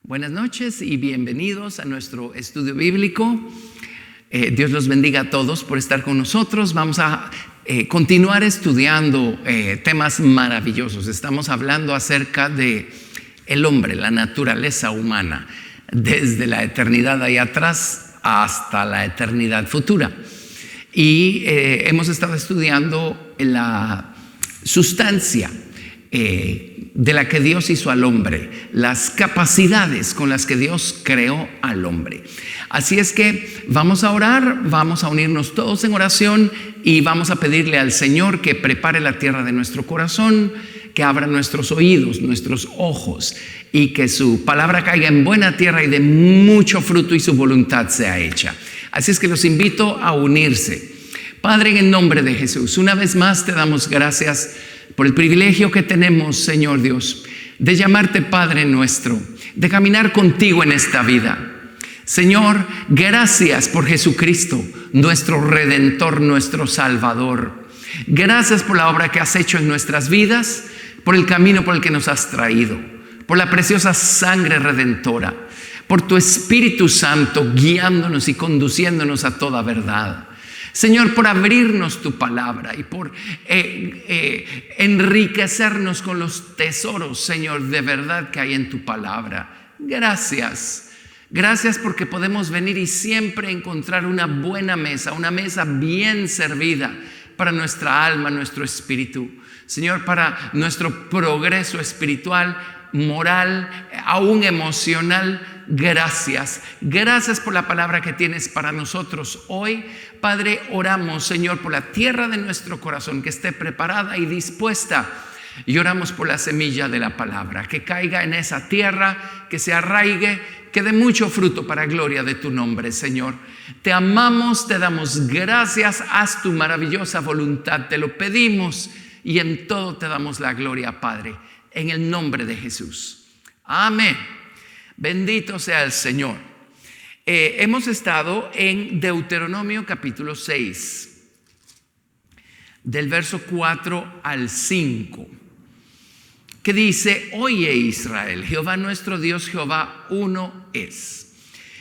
Buenas noches y bienvenidos a nuestro estudio bíblico. Dios los bendiga a todos por estar con nosotros. Vamos a continuar estudiando temas maravillosos. Estamos hablando acerca de el hombre, la naturaleza humana, desde la eternidad ahí atrás hasta la eternidad futura. Y hemos estado estudiando la sustancia de la que Dios hizo al hombre, las capacidades con las que Dios creó al hombre. Así es que vamos a orar, vamos a unirnos todos en oración y vamos a pedirle al Señor que prepare la tierra de nuestro corazón, que abra nuestros oídos, nuestros ojos, y que su palabra caiga en buena tierra y dé mucho fruto y su voluntad sea hecha. Así es que los invito a unirse. Padre, en el nombre de Jesús, una vez más te damos gracias por el privilegio que tenemos, Señor Dios, de llamarte Padre nuestro, de caminar contigo en esta vida. Señor, gracias por Jesucristo, nuestro Redentor, nuestro Salvador. Gracias por la obra que has hecho en nuestras vidas, por el camino por el que nos has traído, por la preciosa sangre redentora, por tu Espíritu Santo guiándonos y conduciéndonos a toda verdad. Señor, por abrirnos tu palabra y por enriquecernos con los tesoros, Señor, de verdad que hay en tu palabra. Gracias. Gracias porque podemos venir y siempre encontrar una buena mesa, una mesa bien servida para nuestra alma, nuestro espíritu. Señor, para nuestro progreso espiritual, moral, aún emocional. Gracias. Gracias por la palabra que tienes para nosotros hoy. Padre, oramos, Señor, por la tierra de nuestro corazón, que esté preparada y dispuesta. Y oramos por la semilla de la palabra, que caiga en esa tierra, que se arraigue, que dé mucho fruto para gloria de tu nombre, Señor. Te amamos, te damos gracias, haz tu maravillosa voluntad, te lo pedimos y en todo te damos la gloria, Padre, en el nombre de Jesús. Amén. Bendito sea el Señor. Hemos estado en Deuteronomio capítulo 6, del verso 4 al 5, que dice: Oye Israel, Jehová nuestro Dios, Jehová uno es.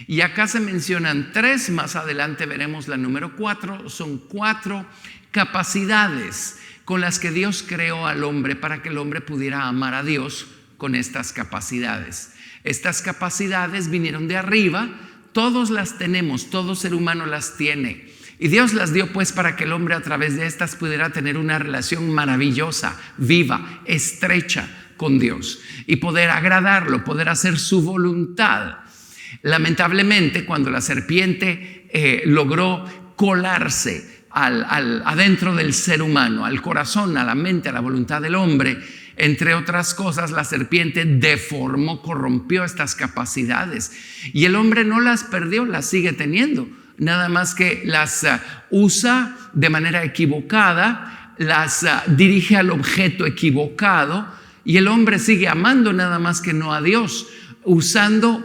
Y acá se mencionan tres, más adelante veremos la número 4. Son 4 capacidades con las que Dios creó al hombre para que el hombre pudiera amar a Dios con estas capacidades. Estas capacidades vinieron de arriba, todos las tenemos, todo ser humano las tiene. Y Dios las dio pues para que el hombre a través de estas pudiera tener una relación maravillosa, viva, estrecha con Dios y poder agradarlo, poder hacer su voluntad. Lamentablemente, cuando la serpiente logró colarse adentro del ser humano, al corazón, a la mente, a la voluntad del hombre, entre otras cosas, la serpiente deformó, corrompió estas capacidades y el hombre no las perdió, las sigue teniendo, nada más que las usa de manera equivocada, las dirige al objeto equivocado y el hombre sigue amando nada más que no a Dios,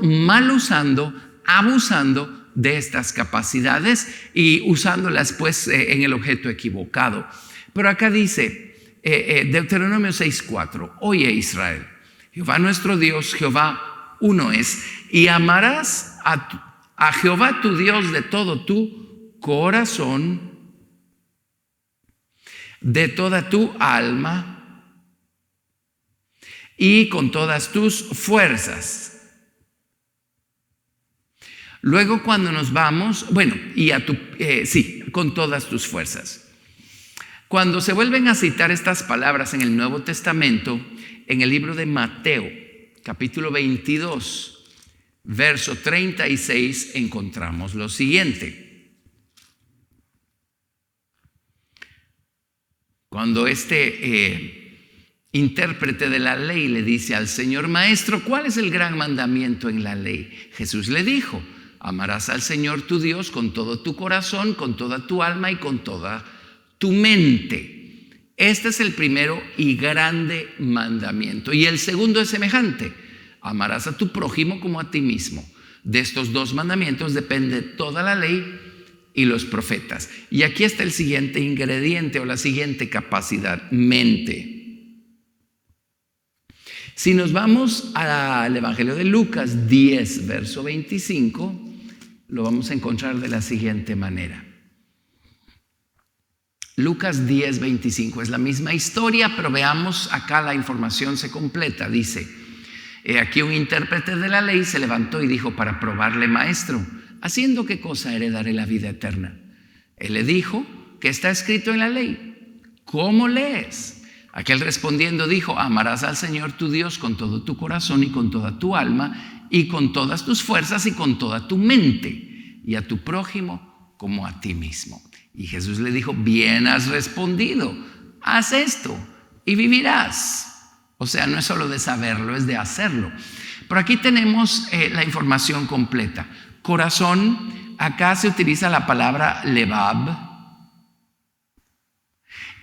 mal usando, abusando de estas capacidades y usándolas pues en el objeto equivocado. Pero acá dice Deuteronomio 6:4: Oye Israel, Jehová nuestro Dios, Jehová uno es, y amarás a Jehová tu Dios de todo tu corazón, de toda tu alma y con todas tus fuerzas. Luego cuando nos vamos, con todas tus fuerzas. Cuando se vuelven a citar estas palabras en el Nuevo Testamento, en el libro de Mateo, capítulo 22, verso 36, encontramos lo siguiente. Cuando intérprete de la ley le dice al Señor: Maestro, ¿cuál es el gran mandamiento en la ley? Jesús le dijo: amarás al Señor tu Dios con todo tu corazón, con toda tu alma y con toda tu mente. Este es el primero y grande mandamiento. Y el segundo es semejante: amarás a tu prójimo como a ti mismo. De estos 2 mandamientos depende toda la ley y los profetas. Y aquí está el siguiente ingrediente o la siguiente capacidad: mente. Si nos vamos al Evangelio de Lucas 10, verso 25, lo vamos a encontrar de la siguiente manera. Lucas 10, 25 es la misma historia, pero veamos acá la información se completa. Dice, aquí un intérprete de la ley se levantó y dijo para probarle: maestro, ¿haciendo qué cosa heredaré la vida eterna? Él le dijo: ¿qué está escrito en la ley? ¿Cómo lees? Aquel respondiendo dijo: amarás al Señor tu Dios con todo tu corazón y con toda tu alma y con todas tus fuerzas y con toda tu mente, y a tu prójimo como a ti mismo. Y Jesús le dijo: bien has respondido, haz esto y vivirás. O sea, no es solo de saberlo, es de hacerlo. Pero aquí tenemos la información completa. Corazón, acá se utiliza la palabra levab,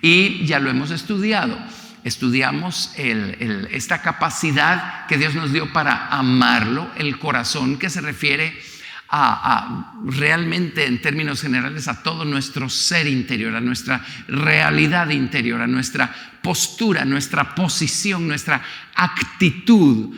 y ya lo hemos estudiado. Estudiamos esta capacidad que Dios nos dio para amarlo, el corazón, que se refiere a realmente, en términos generales, a todo nuestro ser interior, a nuestra realidad interior, a nuestra postura, nuestra posición, nuestra actitud,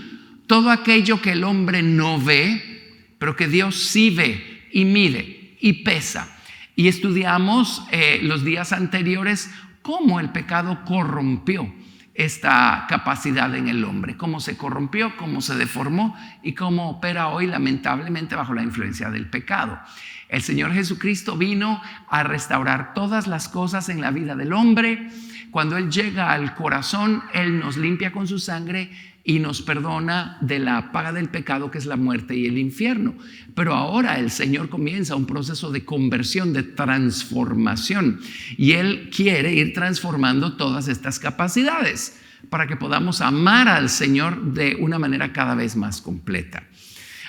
todo aquello que el hombre no ve, pero que Dios sí ve y mide y pesa. Y estudiamos los días anteriores cómo el pecado corrompió esta capacidad en el hombre, cómo se corrompió, cómo se deformó y cómo opera hoy lamentablemente bajo la influencia del pecado. El Señor Jesucristo vino a restaurar todas las cosas en la vida del hombre. Cuando Él llega al corazón, Él nos limpia con su sangre y nos perdona de la paga del pecado, que es la muerte y el infierno. Pero ahora el Señor comienza un proceso de conversión, de transformación, y Él quiere ir transformando todas estas capacidades para que podamos amar al Señor de una manera cada vez más completa.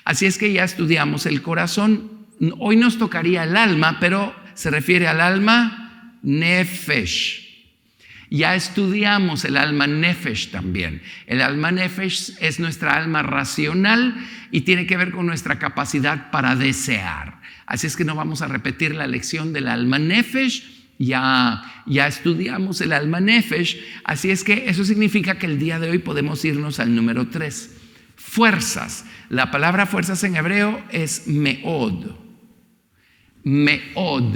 Así es que ya estudiamos el corazón. Hoy nos tocaría el alma, pero se refiere al alma nefesh. Ya estudiamos el alma nefesh también. El alma nefesh es nuestra alma racional y tiene que ver con nuestra capacidad para desear. Así es que no vamos a repetir la lección del alma nefesh. Ya estudiamos el alma nefesh. Así es que eso significa que el día de hoy podemos irnos al número 3. Fuerzas. La palabra fuerzas en hebreo es meod. Meod.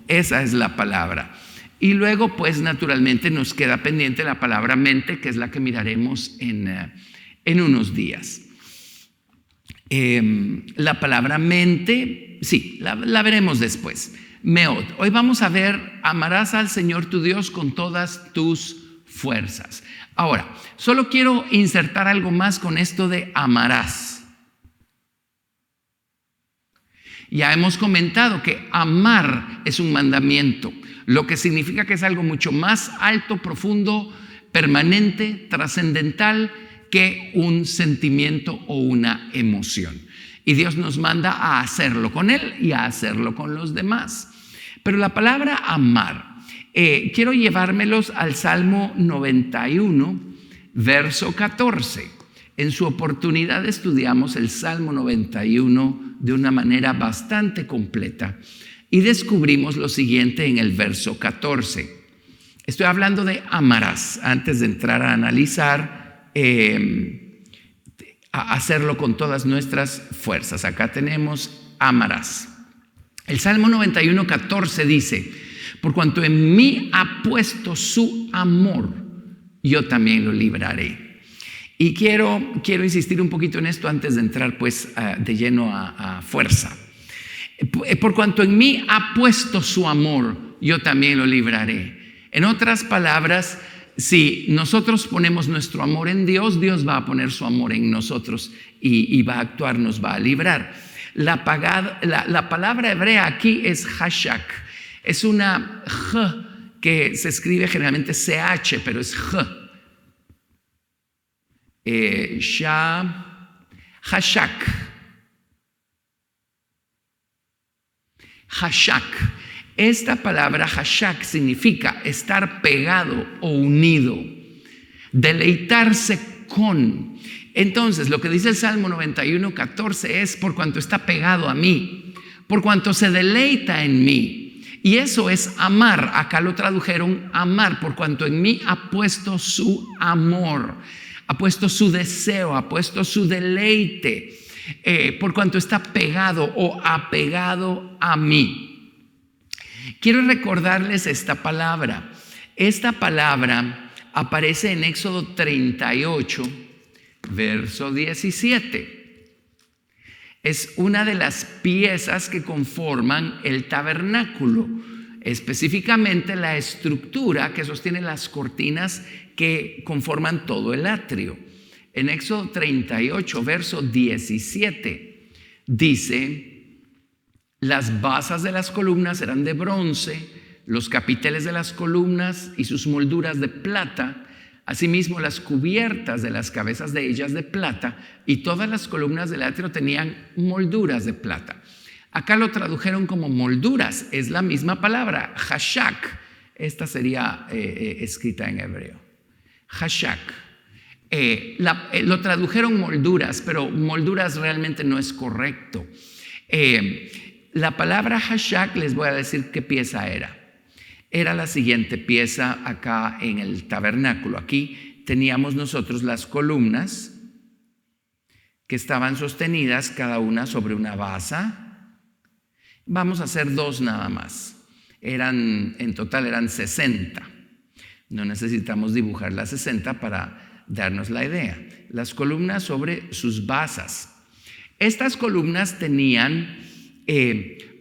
Esa es la palabra. Y luego, pues naturalmente nos queda pendiente la palabra mente, que es la que miraremos en unos días. La palabra mente, sí, la veremos después. Meod. Hoy vamos a ver: amarás al Señor tu Dios con todas tus fuerzas. Ahora, solo quiero insertar algo más con esto de amarás. Ya hemos comentado que amar es un mandamiento, lo que significa que es algo mucho más alto, profundo, permanente, trascendental que un sentimiento o una emoción. Y Dios nos manda a hacerlo con Él y a hacerlo con los demás. Pero la palabra amar, quiero llevármelos al Salmo 91, verso 14. En su oportunidad estudiamos el Salmo 91 de una manera bastante completa. Y descubrimos lo siguiente en el verso 14. Estoy hablando de amarás, antes de entrar a analizar, a hacerlo con todas nuestras fuerzas. Acá tenemos amarás. El Salmo 91, 14 dice: por cuanto en mí ha puesto su amor, yo también lo libraré. Y quiero insistir un poquito en esto antes de entrar pues de lleno a fuerza. Por cuanto en mí ha puesto su amor, yo también lo libraré. En otras palabras, si nosotros ponemos nuestro amor en Dios, Dios va a poner su amor en nosotros y va a actuar, nos va a librar. La palabra hebrea aquí es hashak. Es una j que se escribe generalmente ch, pero es j. Hashak. Hashak. Esta palabra hashak significa estar pegado o unido, deleitarse con. Entonces, lo que dice el Salmo 91, 14 es: por cuanto está pegado a mí, por cuanto se deleita en mí. Y eso es amar. Acá lo tradujeron amar, por cuanto en mí ha puesto su amor. ha puesto su deseo, ha puesto su deleite, por cuanto está pegado o apegado a mí. Quiero recordarles esta palabra. Esta palabra aparece en Éxodo 38, verso 17. Es una de las piezas que conforman el tabernáculo, específicamente la estructura que sostiene las cortinas que conforman todo el atrio. En Éxodo 38, verso 17, dice: las basas de las columnas eran de bronce, los capiteles de las columnas y sus molduras de plata, asimismo las cubiertas de las cabezas de ellas de plata, y todas las columnas del atrio tenían molduras de plata. Acá lo tradujeron como molduras, es la misma palabra, hashak. Esta sería escrita en hebreo, hashak. Lo tradujeron molduras, pero molduras realmente no es correcto. La palabra hashak, les voy a decir qué pieza era. Era la siguiente pieza acá en el tabernáculo. Aquí teníamos nosotros las columnas que estaban sostenidas cada una sobre una basa. Vamos a hacer dos nada más. En total eran 60. No necesitamos dibujar las 60 para darnos la idea. Las columnas sobre sus basas. Estas columnas tenían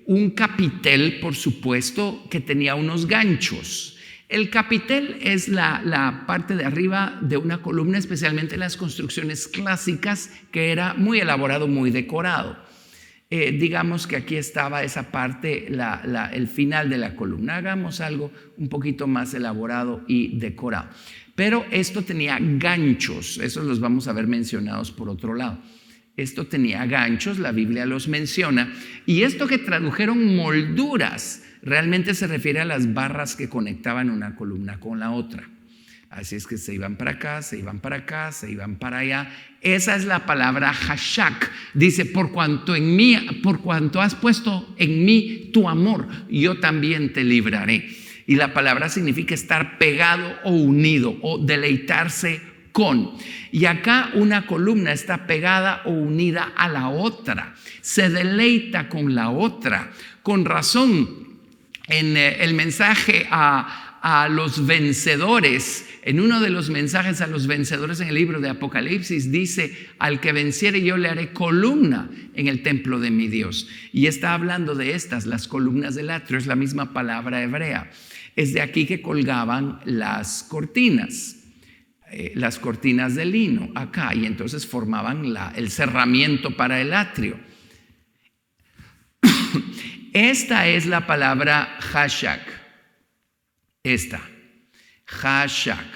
un capitel, por supuesto, que tenía unos ganchos. El capitel es la parte de arriba de una columna, especialmente en las construcciones clásicas, que era muy elaborado, muy decorado. Digamos que aquí estaba esa parte, el final de la columna. Hagamos algo un poquito más elaborado y decorado. Pero esto tenía ganchos, esos los vamos a ver mencionados por otro lado. Esto tenía ganchos, la Biblia los menciona, y esto que tradujeron molduras realmente se refiere a las barras que conectaban una columna con la otra. Así es que se iban para acá, se iban para acá, se iban para allá. Esa es la palabra hashak. Dice: por cuanto has puesto en mí tu amor, yo también te libraré. Y la palabra significa estar pegado o unido o deleitarse con. Y acá una columna está pegada o unida a la otra, se deleita con la otra. Con razón, en el mensaje a los vencedores, en uno de los mensajes a los vencedores en el libro de Apocalipsis, dice: al que venciere yo le haré columna en el templo de mi Dios. Y está hablando de estas, las columnas del atrio, es la misma palabra hebrea. Es de aquí que colgaban las cortinas de lino acá, y entonces formaban el cerramiento para el atrio. Esta es la palabra hashak. Hashak.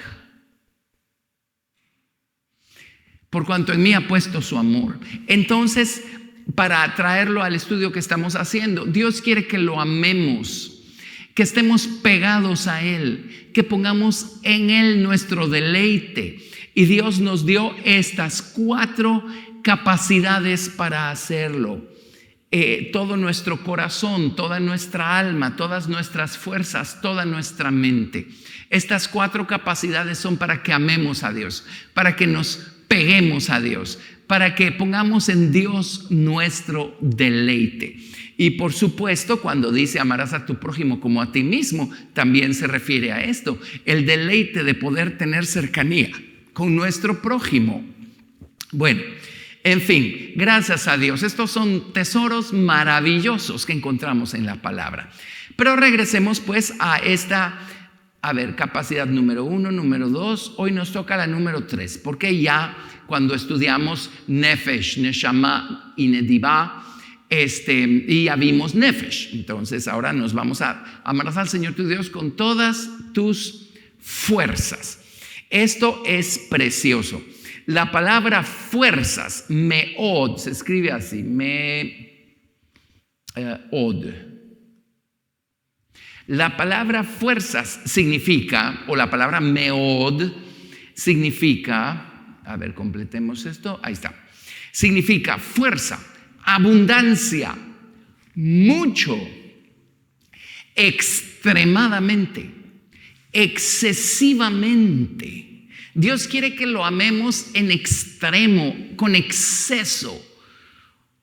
Por cuanto en mí ha puesto su amor. Entonces, para traerlo al estudio que estamos haciendo, Dios quiere que lo amemos, que estemos pegados a Él, que pongamos en Él nuestro deleite. Y Dios nos dio estas 4 capacidades para hacerlo. Todo nuestro corazón, toda nuestra alma, todas nuestras fuerzas, toda nuestra mente. Estas 4 capacidades son para que amemos a Dios, para que nos peguemos a Dios, para que pongamos en Dios nuestro deleite. Y por supuesto, cuando dice amarás a tu prójimo como a ti mismo, también se refiere a esto, el deleite de poder tener cercanía con nuestro prójimo. Bueno, en fin, gracias a Dios. Estos son tesoros maravillosos que encontramos en la palabra. Pero regresemos pues a esta, capacidad número 1, número 2. Hoy nos toca la número 3, porque ya cuando estudiamos Nefesh, Neshama y Nedivá, y ya vimos Nefesh. Entonces ahora nos vamos a amar al Señor tu Dios con todas tus fuerzas. Esto es precioso. La palabra fuerzas, meod, se escribe así, meod. La palabra fuerzas significa, o la palabra meod significa, completemos esto, ahí está. Significa fuerza, abundancia, mucho, extremadamente, excesivamente, Dios quiere que lo amemos en extremo, con exceso.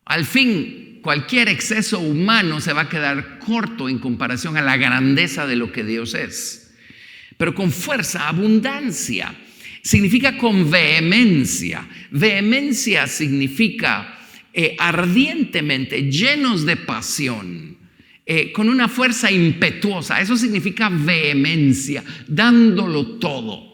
Al fin, cualquier exceso humano se va a quedar corto en comparación a la grandeza de lo que Dios es. Pero con fuerza, abundancia. Significa con vehemencia. Vehemencia significa ardientemente, llenos de pasión, con una fuerza impetuosa. Eso significa vehemencia, dándolo todo.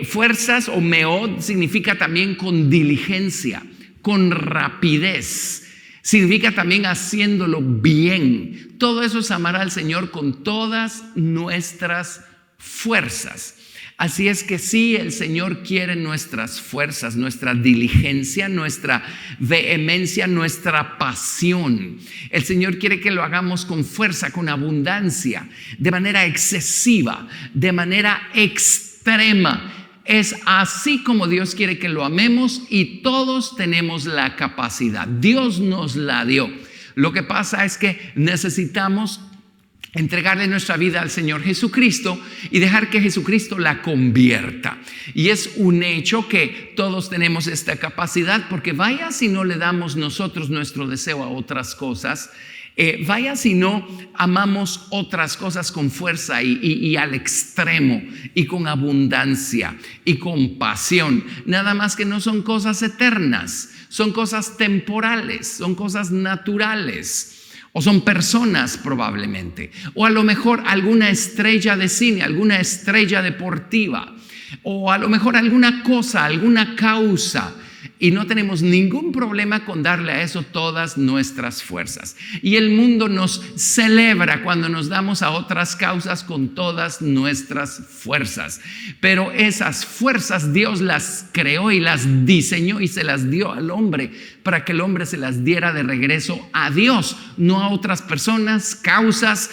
Fuerzas o meod significa también con diligencia, con rapidez. Significa también haciéndolo bien. Todo eso es amar al Señor con todas nuestras fuerzas. Así es que sí, el Señor quiere nuestras fuerzas, nuestra diligencia, nuestra vehemencia, nuestra pasión. El Señor quiere que lo hagamos con fuerza, con abundancia, de manera excesiva, de manera extrema. Es así como Dios quiere que lo amemos y todos tenemos la capacidad. Dios nos la dio. Lo que pasa es que necesitamos entregarle nuestra vida al Señor Jesucristo y dejar que Jesucristo la convierta. Y es un hecho que todos tenemos esta capacidad, porque vaya si no le damos nosotros nuestro deseo a otras cosas, vaya si no amamos otras cosas con fuerza y al extremo y con abundancia y con pasión. Nada más que no son cosas eternas, son cosas temporales, son cosas naturales. O son personas probablemente, o a lo mejor alguna estrella de cine, alguna estrella deportiva, o a lo mejor alguna cosa, alguna causa. Y no tenemos ningún problema con darle a eso todas nuestras fuerzas. Y el mundo nos celebra cuando nos damos a otras causas con todas nuestras fuerzas. Pero esas fuerzas Dios las creó y las diseñó y se las dio al hombre para que el hombre se las diera de regreso a Dios, no a otras personas, causas,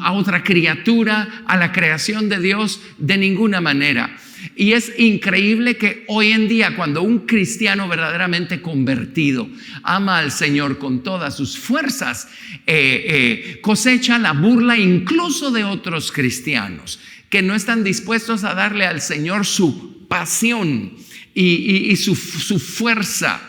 a otra criatura, a la creación de Dios, de ninguna manera. Y es increíble que hoy en día, cuando un cristiano verdaderamente convertido ama al Señor con todas sus fuerzas, cosecha la burla incluso de otros cristianos que no están dispuestos a darle al Señor su pasión y su fuerza,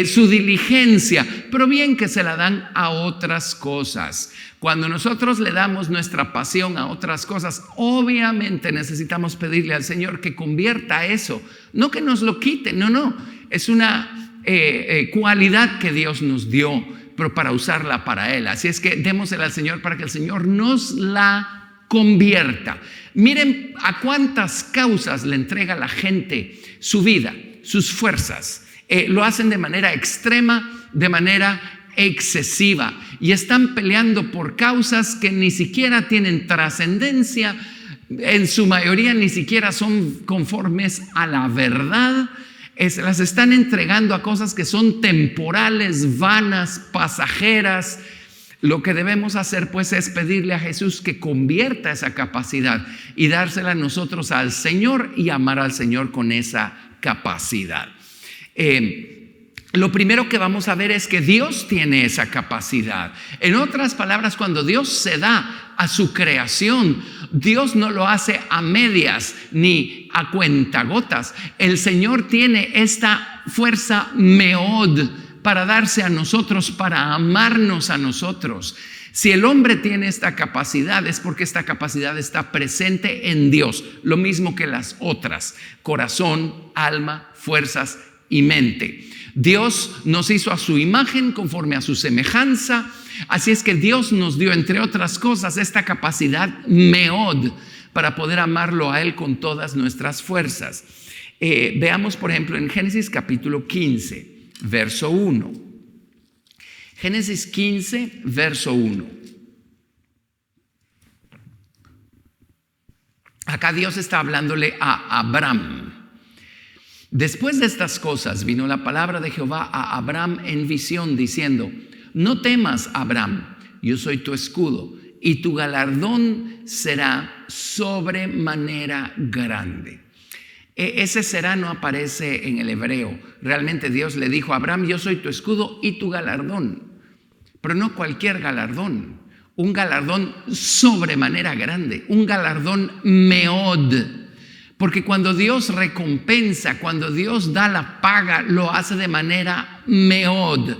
su diligencia, pero bien que se la dan a otras cosas. Cuando nosotros le damos nuestra pasión a otras cosas, obviamente necesitamos pedirle al Señor que convierta eso, no que nos lo quite, no, es una cualidad que Dios nos dio, pero para usarla para Él. Así es que démosela al Señor para que el Señor nos la convierta. Miren a cuántas causas le entrega la gente su vida, sus fuerzas. Lo hacen de manera extrema, de manera excesiva, y están peleando por causas que ni siquiera tienen trascendencia, en su mayoría ni siquiera son conformes a la verdad. Las están entregando a cosas que son temporales, vanas, pasajeras. Lo que debemos hacer pues es pedirle a Jesús que convierta esa capacidad y dársela a nosotros al Señor y amar al Señor con esa capacidad. Lo primero que vamos a ver es que Dios tiene esa capacidad. En otras palabras, cuando Dios se da a su creación, Dios no lo hace a medias ni a cuentagotas. El Señor tiene esta fuerza meod para darse a nosotros, para amarnos a nosotros. Si el hombre tiene esta capacidad, es porque esta capacidad está presente en Dios, lo mismo que las otras: corazón, alma, fuerzas y mente. Dios nos hizo a su imagen, conforme a su semejanza. Así es que Dios nos dio, entre otras cosas, esta capacidad meod para poder amarlo a Él con todas nuestras fuerzas. Veamos, por ejemplo, en Génesis capítulo 15, verso 1. Génesis 15, verso 1. Acá Dios está hablándole a Abraham. Después de estas cosas vino la palabra de Jehová a Abraham en visión, diciendo: no temas, Abraham, yo soy tu escudo, y tu galardón será sobremanera grande. Ese será no aparece en el hebreo. Realmente Dios le dijo a Abraham: yo soy tu escudo y tu galardón. Pero no cualquier galardón, un galardón sobremanera grande, un galardón meod. Porque cuando Dios recompensa, cuando Dios da la paga, lo hace de manera meod.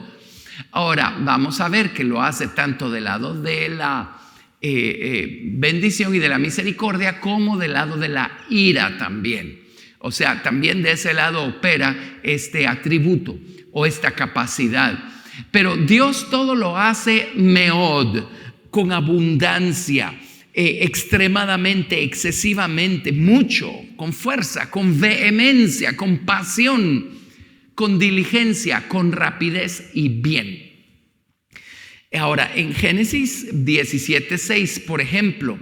Ahora, vamos a ver que lo hace tanto del lado de la bendición y de la misericordia como del lado de la ira también. O sea, también de ese lado opera este atributo o esta capacidad. Pero Dios todo lo hace meod, con abundancia, extremadamente, excesivamente, mucho, con fuerza, con vehemencia, con pasión, con diligencia, con rapidez y bien. Ahora, en Génesis 17:6, por ejemplo,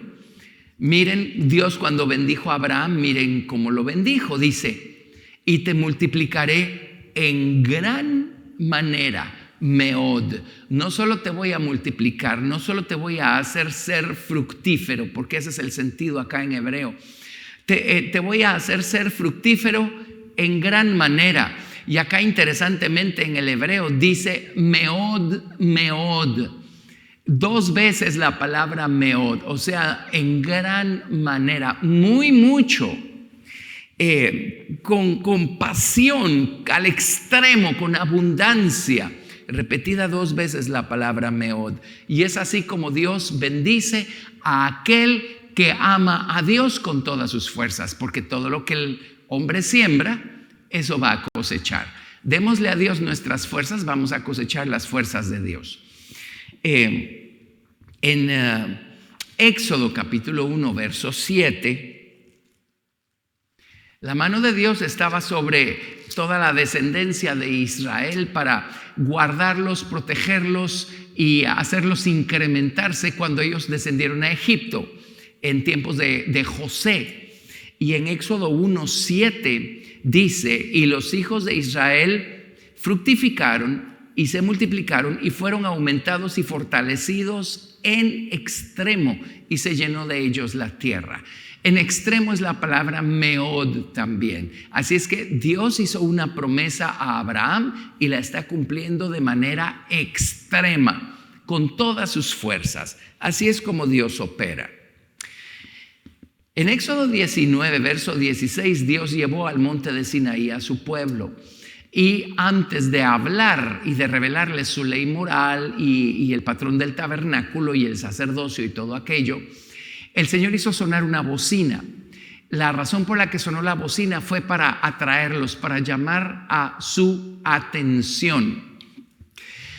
miren Dios cuando bendijo a Abraham, miren cómo lo bendijo. Dice, y te multiplicaré en gran manera. Meod, no solo te voy a multiplicar, no solo te voy a hacer ser fructífero, porque ese es el sentido acá en hebreo. Te voy a hacer ser fructífero en gran manera. Y acá interesantemente en el hebreo dice meod, meod. 2 veces la palabra meod, o sea, en gran manera, muy mucho. Con pasión al extremo, con abundancia. Repetida 2 veces la palabra meod. Y es así como Dios bendice a aquel que ama a Dios con todas sus fuerzas, porque todo lo que el hombre siembra, eso va a cosechar. Démosle a Dios nuestras fuerzas, vamos a cosechar las fuerzas de Dios. En Éxodo capítulo 1, verso 7, la mano de Dios estaba sobre toda la descendencia de Israel para guardarlos, protegerlos y hacerlos incrementarse cuando ellos descendieron a Egipto en tiempos de José. Y en Éxodo 1:7 dice, y los hijos de Israel fructificaron y se multiplicaron y fueron aumentados y fortalecidos en extremo, y se llenó de ellos la tierra. En extremo es la palabra meod también. Así es que Dios hizo una promesa a Abraham y la está cumpliendo de manera extrema, con todas sus fuerzas. Así es como Dios opera. En Éxodo 19, verso 16, Dios llevó al monte de Sinaí a su pueblo. Y antes de hablar y de revelarles su ley moral y el patrón del tabernáculo y el sacerdocio y todo aquello, el Señor hizo sonar una bocina. La razón por la que sonó la bocina fue para atraerlos, para llamar a su atención,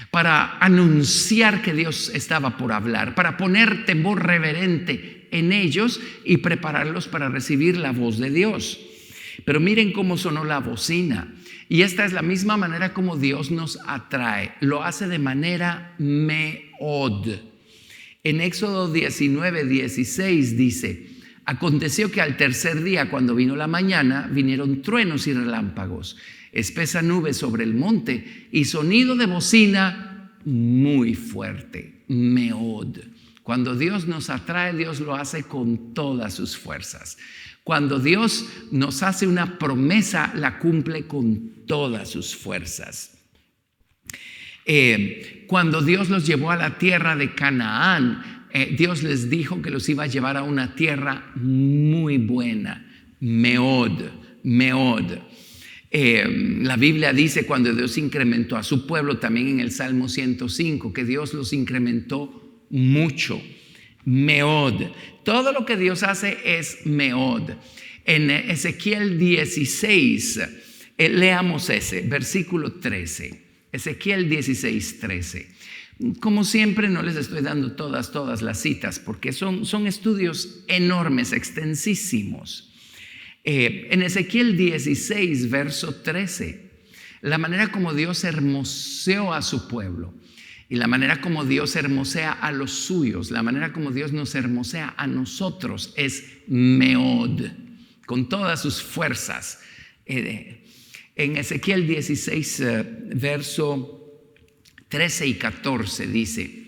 para anunciar que Dios estaba por hablar, para poner temor reverente en ellos y prepararlos para recibir la voz de Dios. Pero miren cómo sonó la bocina. Y esta es la misma manera como Dios nos atrae. Lo hace de manera meod. En Éxodo 19, 16 dice, aconteció que al tercer día, cuando vino la mañana, vinieron truenos y relámpagos, espesa nube sobre el monte y sonido de bocina muy fuerte, meod. Cuando Dios nos atrae, Dios lo hace con todas sus fuerzas. Cuando Dios nos hace una promesa, la cumple con todas sus fuerzas. Cuando Dios los llevó a la tierra de Canaán, Dios les dijo que los iba a llevar a una tierra muy buena, meod, meod. La Biblia dice cuando Dios incrementó a su pueblo, también en el Salmo 105, que Dios los incrementó mucho, meod. Todo lo que Dios hace es meod. En Ezequiel 16, leamos ese, versículo 13. Ezequiel 16, 13. Como siempre, no les estoy dando todas las citas porque son estudios enormes, extensísimos. En Ezequiel 16, verso 13, la manera como Dios hermoseó a su pueblo y la manera como Dios hermosea a los suyos, la manera como Dios nos hermosea a nosotros es meod, con todas sus fuerzas. En Ezequiel 16, verso 13 y 14 dice,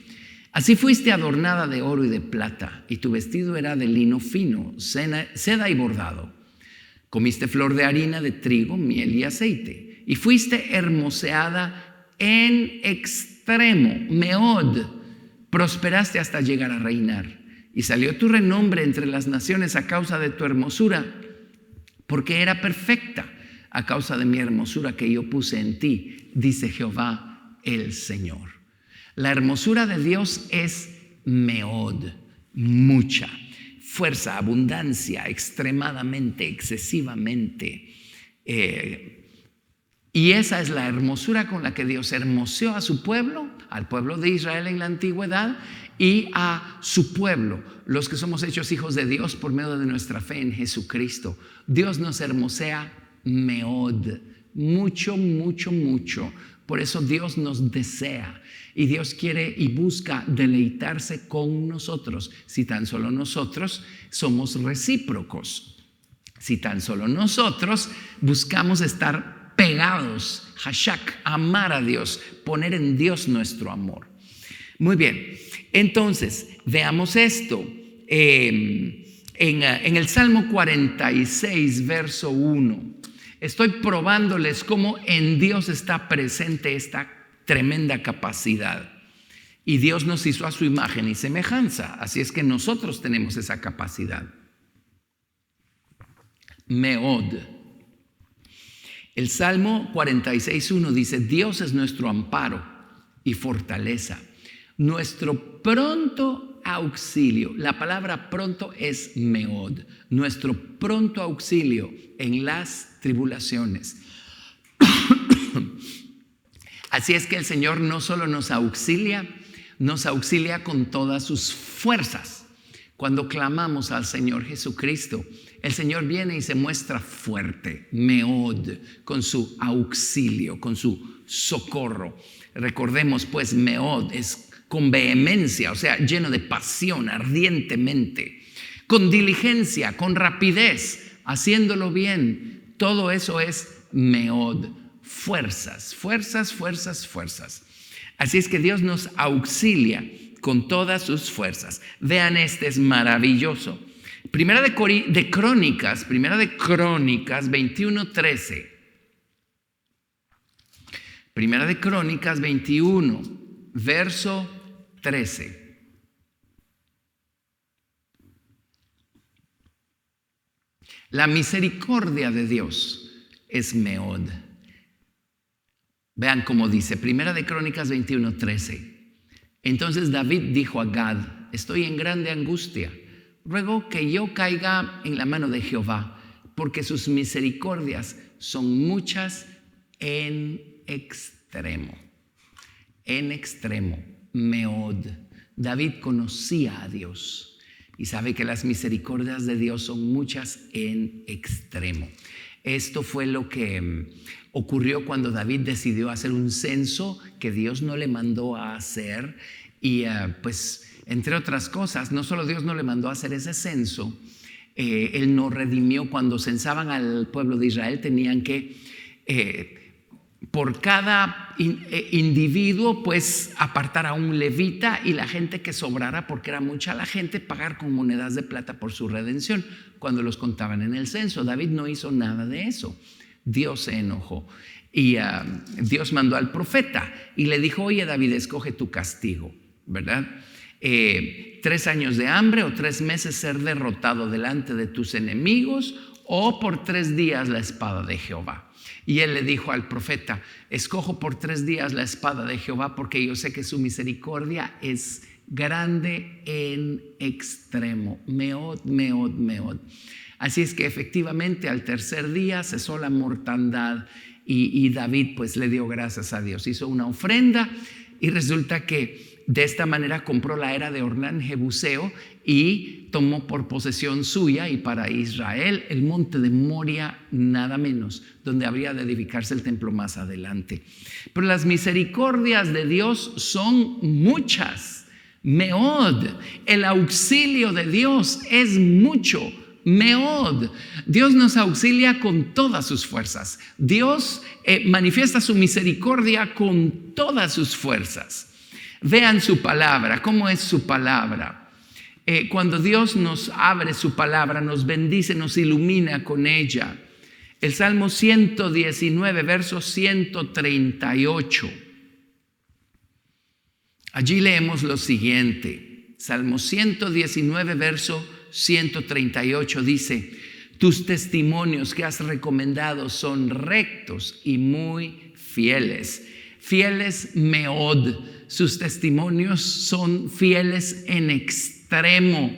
así fuiste adornada de oro y de plata, y tu vestido era de lino fino, seda y bordado. Comiste flor de harina, de trigo, miel y aceite, y fuiste hermoseada en extremo, meod, prosperaste hasta llegar a reinar, y salió tu renombre entre las naciones a causa de tu hermosura, porque era perfecta a causa de mi hermosura que yo puse en ti, dice Jehová el Señor. La hermosura de Dios es meod, mucha, fuerza, abundancia, extremadamente, excesivamente. Y esa es la hermosura con la que Dios hermoseó a su pueblo, al pueblo de Israel en la antigüedad, y a su pueblo, los que somos hechos hijos de Dios por medio de nuestra fe en Jesucristo. Dios nos hermosea meod, mucho, mucho, mucho. Por eso Dios nos desea y Dios quiere y busca deleitarse con nosotros, si tan solo nosotros somos recíprocos, si tan solo nosotros buscamos estar pegados, hashak, amar a Dios, poner en Dios nuestro amor. Muy bien, entonces veamos esto. En el Salmo 46, verso 1, estoy probándoles cómo en Dios está presente esta tremenda capacidad. Y Dios nos hizo a su imagen y semejanza, así es que nosotros tenemos esa capacidad. Meod. El Salmo 46:1 dice: Dios es nuestro amparo y fortaleza, nuestro pronto auxilio. La palabra pronto es meod, nuestro pronto auxilio en las tribulaciones. Así es que el Señor no solo nos auxilia con todas sus fuerzas. Cuando clamamos al Señor Jesucristo, el Señor viene y se muestra fuerte, meod, con su auxilio, con su socorro. Recordemos pues, meod es con vehemencia, o sea, lleno de pasión, ardientemente, con diligencia, con rapidez, haciéndolo bien. Todo eso es meod, fuerzas, fuerzas, fuerzas, fuerzas. Así es que Dios nos auxilia con todas sus fuerzas. Vean, este es maravilloso. Primera de Crónicas 21:13. Primera de Crónicas 21, verso 13. La misericordia de Dios es meod. Vean cómo dice, Primera de Crónicas 21:13. Entonces David dijo a Gad: estoy en grande angustia. Ruego que yo caiga en la mano de Jehová, porque sus misericordias son muchas en extremo. En extremo, meod. David conocía a Dios y sabe que las misericordias de Dios son muchas en extremo. Esto fue lo que ocurrió cuando David decidió hacer un censo que Dios no le mandó a hacer. Y pues, entre otras cosas, no solo Dios no le mandó a hacer ese censo, Él no redimió. Cuando censaban al pueblo de Israel, tenían que, por cada individuo, pues apartar a un levita, y la gente que sobrara, porque era mucha la gente, pagar con monedas de plata por su redención cuando los contaban en el censo. David no hizo nada de eso. Dios se enojó y Dios mandó al profeta y le dijo: oye, David, escoge tu castigo, ¿verdad? 3 años de hambre o 3 meses ser derrotado delante de tus enemigos, o por 3 días la espada de Jehová. Y él le dijo al profeta: escojo por 3 días la espada de Jehová, porque yo sé que su misericordia es grande en extremo. Meod, meod, meod. Así es que efectivamente al tercer día cesó la mortandad y David pues le dio gracias a Dios. Hizo una ofrenda y resulta que de esta manera compró la era de Ornán Jebuseo y tomó por posesión suya y para Israel el monte de Moria, nada menos, donde habría de edificarse el templo más adelante. Pero las misericordias de Dios son muchas. Meod, el auxilio de Dios es mucho. Meod, Dios nos auxilia con todas sus fuerzas. Dios manifiesta su misericordia con todas sus fuerzas. Vean su palabra. ¿Cómo es su palabra? Cuando Dios nos abre su palabra, nos bendice, nos ilumina con ella. El Salmo 119, verso 138. Allí leemos lo siguiente. Salmo 119, verso 138 dice: Tus testimonios que has recomendado son rectos y muy fieles. Fieles meod. Sus testimonios son fieles en extremo.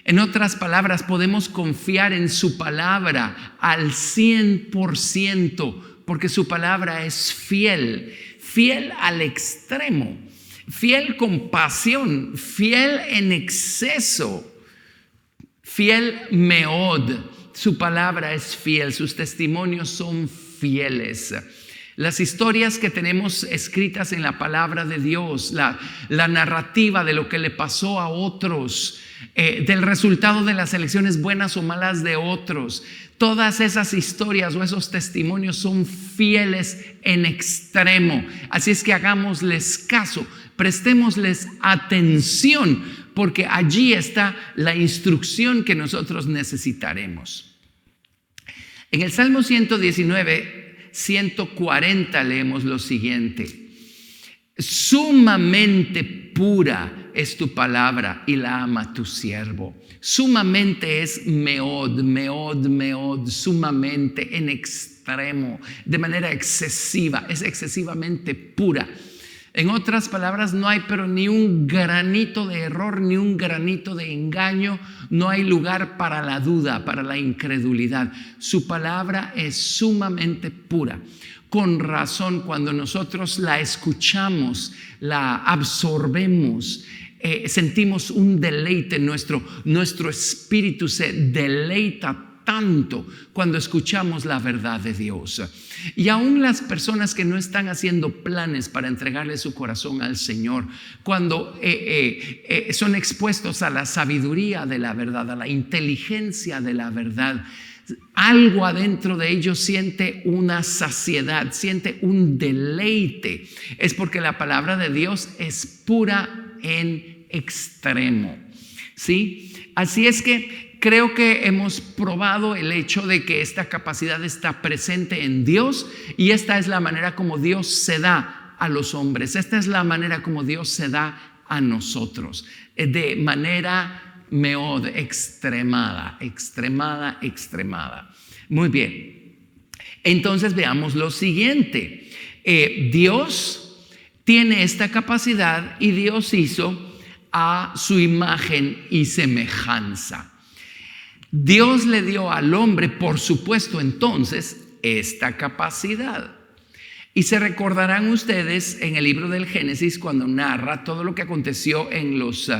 En otras palabras, podemos confiar en su palabra al 100%, porque su palabra es fiel, fiel al extremo, fiel con pasión, fiel en exceso, fiel meod. Su palabra es fiel, sus testimonios son fieles. Las historias que tenemos escritas en la palabra de Dios, la narrativa de lo que le pasó a otros, del resultado de las elecciones buenas o malas de otros, todas esas historias o esos testimonios son fieles en extremo. Así es que hagámosles caso, prestémosles atención, porque allí está la instrucción que nosotros necesitaremos. En el Salmo 119:140 leemos lo siguiente: sumamente pura es tu palabra y la ama tu siervo. Sumamente es meod, sumamente, en extremo, de manera excesiva, es excesivamente pura. En otras palabras, no hay pero ni un granito de error, ni un granito de engaño, no hay lugar para la duda, para la incredulidad. Su palabra es sumamente pura. Con razón, cuando nosotros la escuchamos, la absorbemos, sentimos un deleite, nuestro espíritu se deleita tanto cuando escuchamos la verdad de Dios. Y aún las personas que no están haciendo planes para entregarle su corazón al Señor, cuando son expuestos a la sabiduría de la verdad, a la inteligencia de la verdad, algo adentro de ellos siente una saciedad, siente un deleite. Es porque la palabra de Dios es pura en extremo, ¿sí? Así es que creo que hemos probado el hecho de que esta capacidad está presente en Dios, y esta es la manera como Dios se da a los hombres. Esta es la manera como Dios se da a nosotros, de manera meod, extremada. Muy bien. Entonces veamos lo siguiente. Dios tiene esta capacidad y Dios hizo a su imagen y semejanza. Dios le dio al hombre, por supuesto, entonces, esta capacidad. Y se recordarán ustedes en el libro del Génesis, cuando narra todo lo que aconteció en los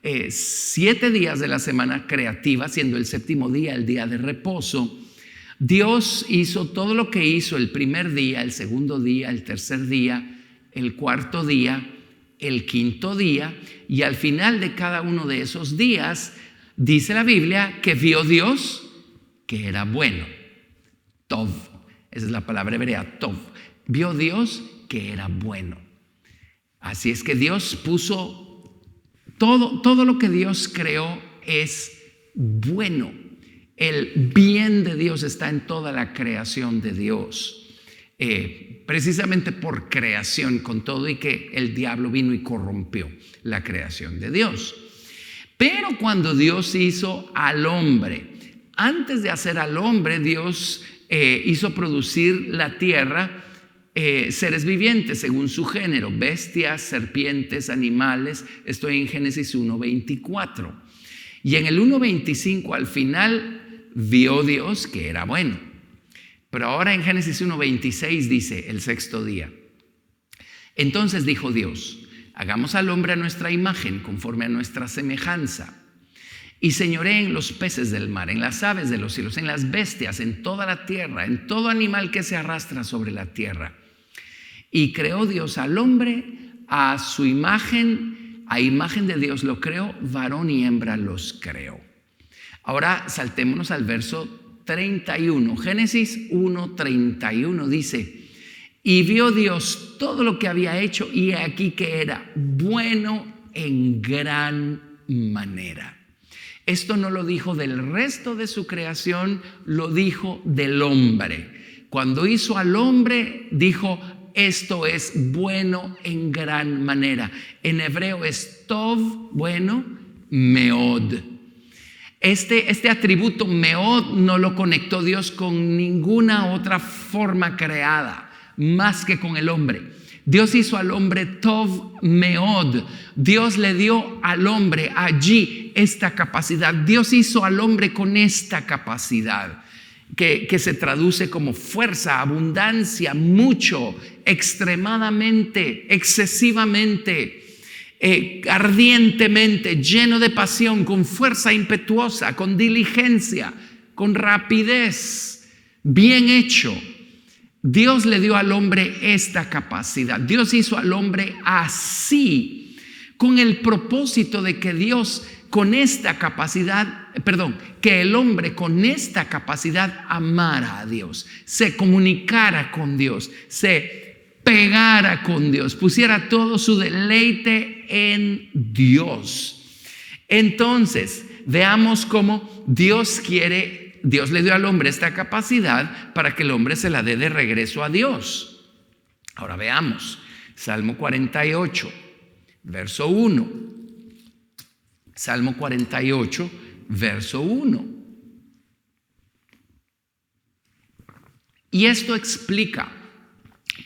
7 días de la semana creativa, siendo el séptimo día el día de reposo. Dios hizo todo lo que hizo el primer día, el segundo día, el tercer día, el cuarto día, el quinto día, y al final de cada uno de esos días, dice la Biblia que vio Dios que era bueno. Tov, esa es la palabra hebrea, tov. Vio Dios que era bueno. Así es que Dios puso todo lo que Dios creó es bueno. El bien de Dios está en toda la creación de Dios. Precisamente por creación, con todo y que el diablo vino y corrompió la creación de Dios. Pero cuando Dios hizo al hombre, antes de hacer al hombre, Dios hizo producir la tierra seres vivientes según su género, bestias, serpientes, animales. Estoy en Génesis 1:24. Y en el 1:25 al final vio Dios que era bueno. Pero ahora en Génesis 1:26 dice, el sexto día: entonces dijo Dios, hagamos al hombre a nuestra imagen, conforme a nuestra semejanza, y señoreen los peces del mar, en las aves de los cielos, en las bestias, en toda la tierra, en todo animal que se arrastra sobre la tierra. Y creó Dios al hombre a su imagen, a imagen de Dios lo creó, varón y hembra los creó. Ahora saltémonos al verso 31. Génesis 1:31 dice: y vio Dios todo lo que había hecho, y aquí que era bueno en gran manera. Esto no lo dijo del resto de su creación, lo dijo del hombre. Cuando hizo al hombre, dijo: esto es bueno en gran manera. En hebreo es tov, bueno, meod. Este atributo meod no lo conectó Dios con ninguna otra forma creada más que con el hombre. Dios hizo al hombre Tov Meod. Dios le dio al hombre allí esta capacidad. Dios hizo al hombre con esta capacidad que se traduce como fuerza, abundancia, mucho, extremadamente, excesivamente, ardientemente, lleno de pasión, con fuerza impetuosa, con diligencia, con rapidez, bien hecho. Dios le dio al hombre esta capacidad. Dios hizo al hombre así, con el propósito de que Dios con esta capacidad, que el hombre con esta capacidad amara a Dios, se comunicara con Dios, se pegara con Dios, pusiera todo su deleite en Dios. Entonces, veamos cómo Dios le dio al hombre esta capacidad para que el hombre se la dé de regreso a Dios. Ahora veamos, Salmo 48, verso 1. Salmo 48, verso 1. Y esto explica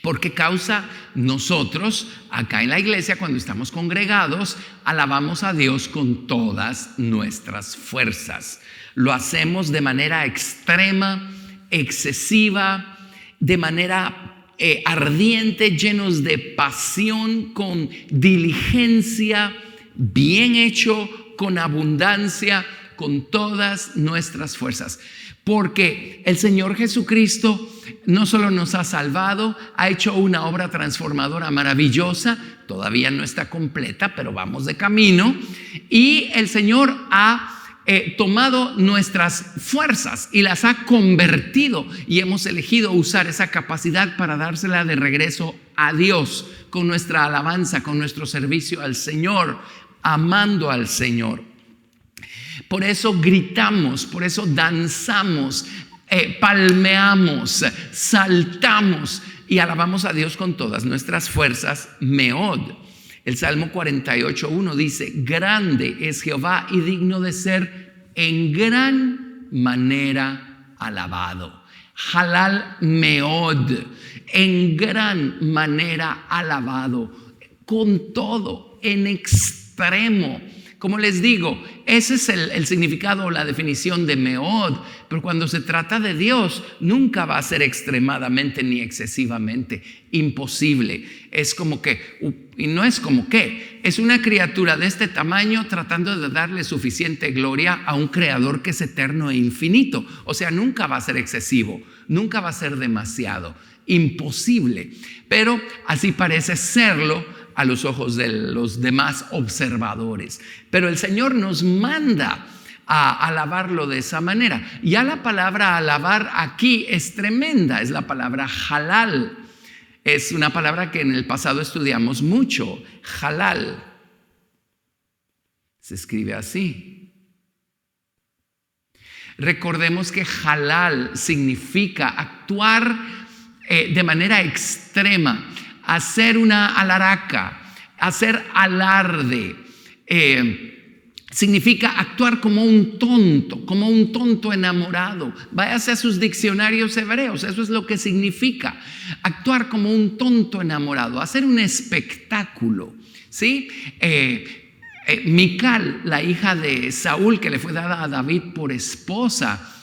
por qué causa nosotros acá en la iglesia, cuando estamos congregados, alabamos a Dios con todas nuestras fuerzas. Lo hacemos de manera extrema, excesiva, de manera ardiente, llenos de pasión, con diligencia, bien hecho, con abundancia, con todas nuestras fuerzas. Porque el Señor Jesucristo no solo nos ha salvado, ha hecho una obra transformadora maravillosa, todavía no está completa, pero vamos de camino, y el Señor ha tomado nuestras fuerzas y las ha convertido, y hemos elegido usar esa capacidad para dársela de regreso a Dios, con nuestra alabanza, con nuestro servicio al Señor, amando al Señor. Por eso gritamos, por eso danzamos, palmeamos, saltamos y alabamos a Dios con todas nuestras fuerzas, meod. El Salmo 48:1 dice: grande es Jehová y digno de ser en gran manera alabado. Halal meod, en gran manera alabado, con todo, en extremo. Como les digo, ese es el significado o la definición de meod, pero cuando se trata de Dios, nunca va a ser extremadamente ni excesivamente, imposible. Es como que, y no es como que, es una criatura de este tamaño tratando de darle suficiente gloria a un creador que es eterno e infinito. O sea, nunca va a ser excesivo, nunca va a ser demasiado, imposible. Pero así parece serlo a los ojos de los demás observadores. Pero el Señor nos manda a alabarlo de esa manera. Ya la palabra alabar aquí es tremenda, es la palabra halal. Es una palabra que en el pasado estudiamos mucho, halal. Se escribe así. Recordemos que halal significa actuar de manera extrema, hacer una alaraca, hacer alarde, significa actuar como un tonto enamorado. Váyase a sus diccionarios hebreos, eso es lo que significa, actuar como un tonto enamorado, hacer un espectáculo, ¿sí? Mical, la hija de Saúl, que le fue dada a David por esposa,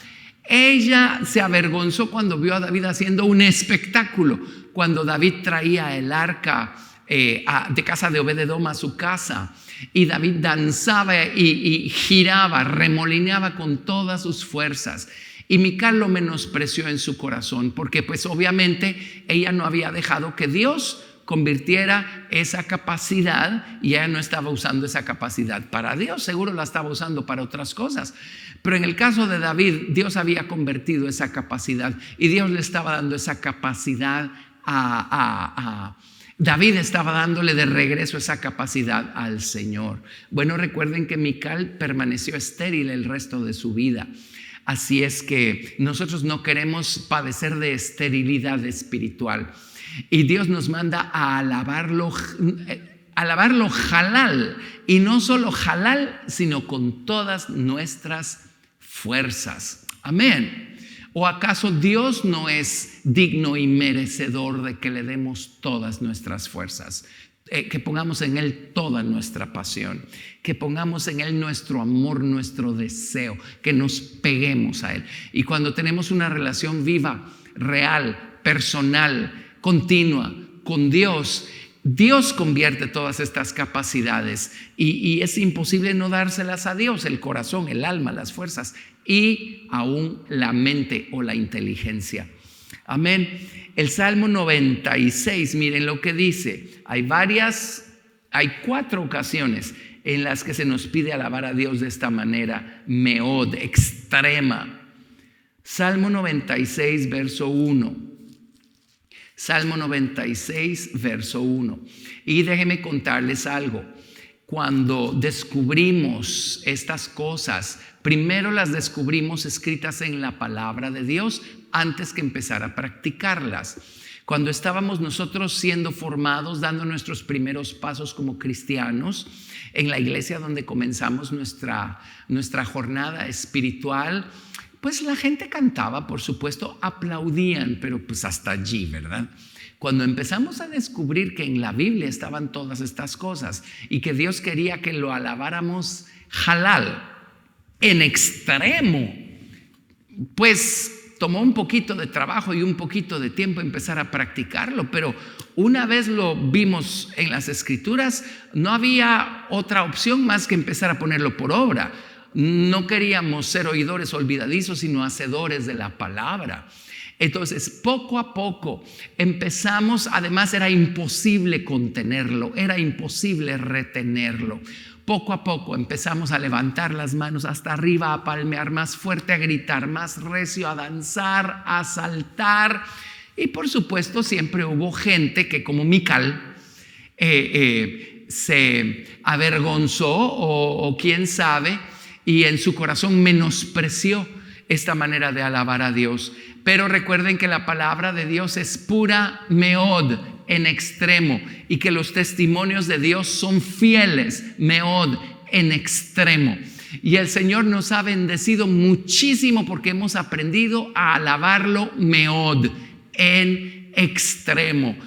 ella se avergonzó cuando vio a David haciendo un espectáculo, cuando David traía el arca de casa de Obed-edom a su casa, y David danzaba y giraba, remolineaba con todas sus fuerzas, y Mical lo menospreció en su corazón, porque pues obviamente ella no había dejado que Dios convirtiera esa capacidad, y ella no estaba usando esa capacidad para Dios, seguro la estaba usando para otras cosas. Pero en el caso de David, Dios había convertido esa capacidad, y Dios le estaba dando esa capacidad David estaba dándole de regreso esa capacidad al Señor. Bueno, recuerden que Mical permaneció estéril el resto de su vida. Así es que nosotros no queremos padecer de esterilidad espiritual. Y Dios nos manda a alabarlo halal. Y no solo halal, sino con todas nuestras fuerzas. Amén. ¿O acaso Dios no es digno y merecedor de que le demos todas nuestras fuerzas? Que pongamos en Él toda nuestra pasión, que pongamos en Él nuestro amor, nuestro deseo, que nos peguemos a Él. Y cuando tenemos una relación viva, real, personal, continua con Dios, Dios convierte todas estas capacidades y es imposible no dárselas a Dios: el corazón, el alma, las fuerzas y aún la mente o la inteligencia. Amén. El Salmo 96, miren lo que dice. Hay 4 ocasiones en las que se nos pide alabar a Dios de esta manera, meod, extrema. Salmo 96, verso 1. Salmo 96, verso 1. Y déjenme contarles algo. Cuando descubrimos estas cosas, primero las descubrimos escritas en la palabra de Dios antes que empezar a practicarlas. Cuando estábamos nosotros siendo formados, dando nuestros primeros pasos como cristianos, en la iglesia donde comenzamos nuestra jornada espiritual, pues la gente cantaba, por supuesto, aplaudían, pero pues hasta allí, ¿verdad? Cuando empezamos a descubrir que en la Biblia estaban todas estas cosas y que Dios quería que lo alabáramos halal, en extremo, pues tomó un poquito de trabajo y un poquito de tiempo empezar a practicarlo, pero una vez lo vimos en las Escrituras, no había otra opción más que empezar a ponerlo por obra. No queríamos ser oidores olvidadizos, sino hacedores de la palabra. Entonces, poco a poco empezamos. Además, era imposible contenerlo, era imposible retenerlo. Poco a poco empezamos a levantar las manos hasta arriba, a palmear más fuerte, a gritar más recio, a danzar, a saltar. Y por supuesto siempre hubo gente que, como Mical, se avergonzó o quién sabe, y en su corazón menospreció esta manera de alabar a Dios. Pero recuerden que la palabra de Dios es pura meod, en extremo, y que los testimonios de Dios son fieles, meod, en extremo. Y el Señor nos ha bendecido muchísimo porque hemos aprendido a alabarlo meod, en extremo.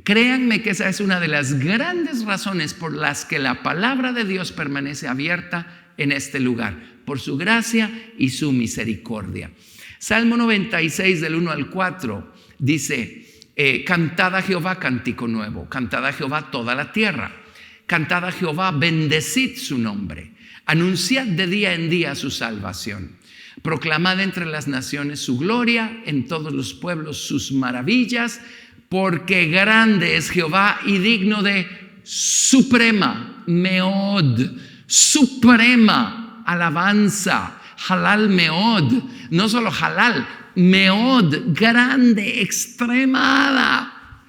Créanme que esa es una de las grandes razones por las que la palabra de Dios permanece abierta en este lugar, por su gracia y su misericordia. Salmo 96 del 1 al 4 dice: cantad a Jehová cántico nuevo, cantad a Jehová toda la tierra, cantad a Jehová, bendecid su nombre, anunciad de día en día su salvación, proclamad entre las naciones su gloria, en todos los pueblos sus maravillas, porque grande es Jehová y digno de suprema meod, suprema alabanza, halal meod, no solo halal, meod, grande, extremada,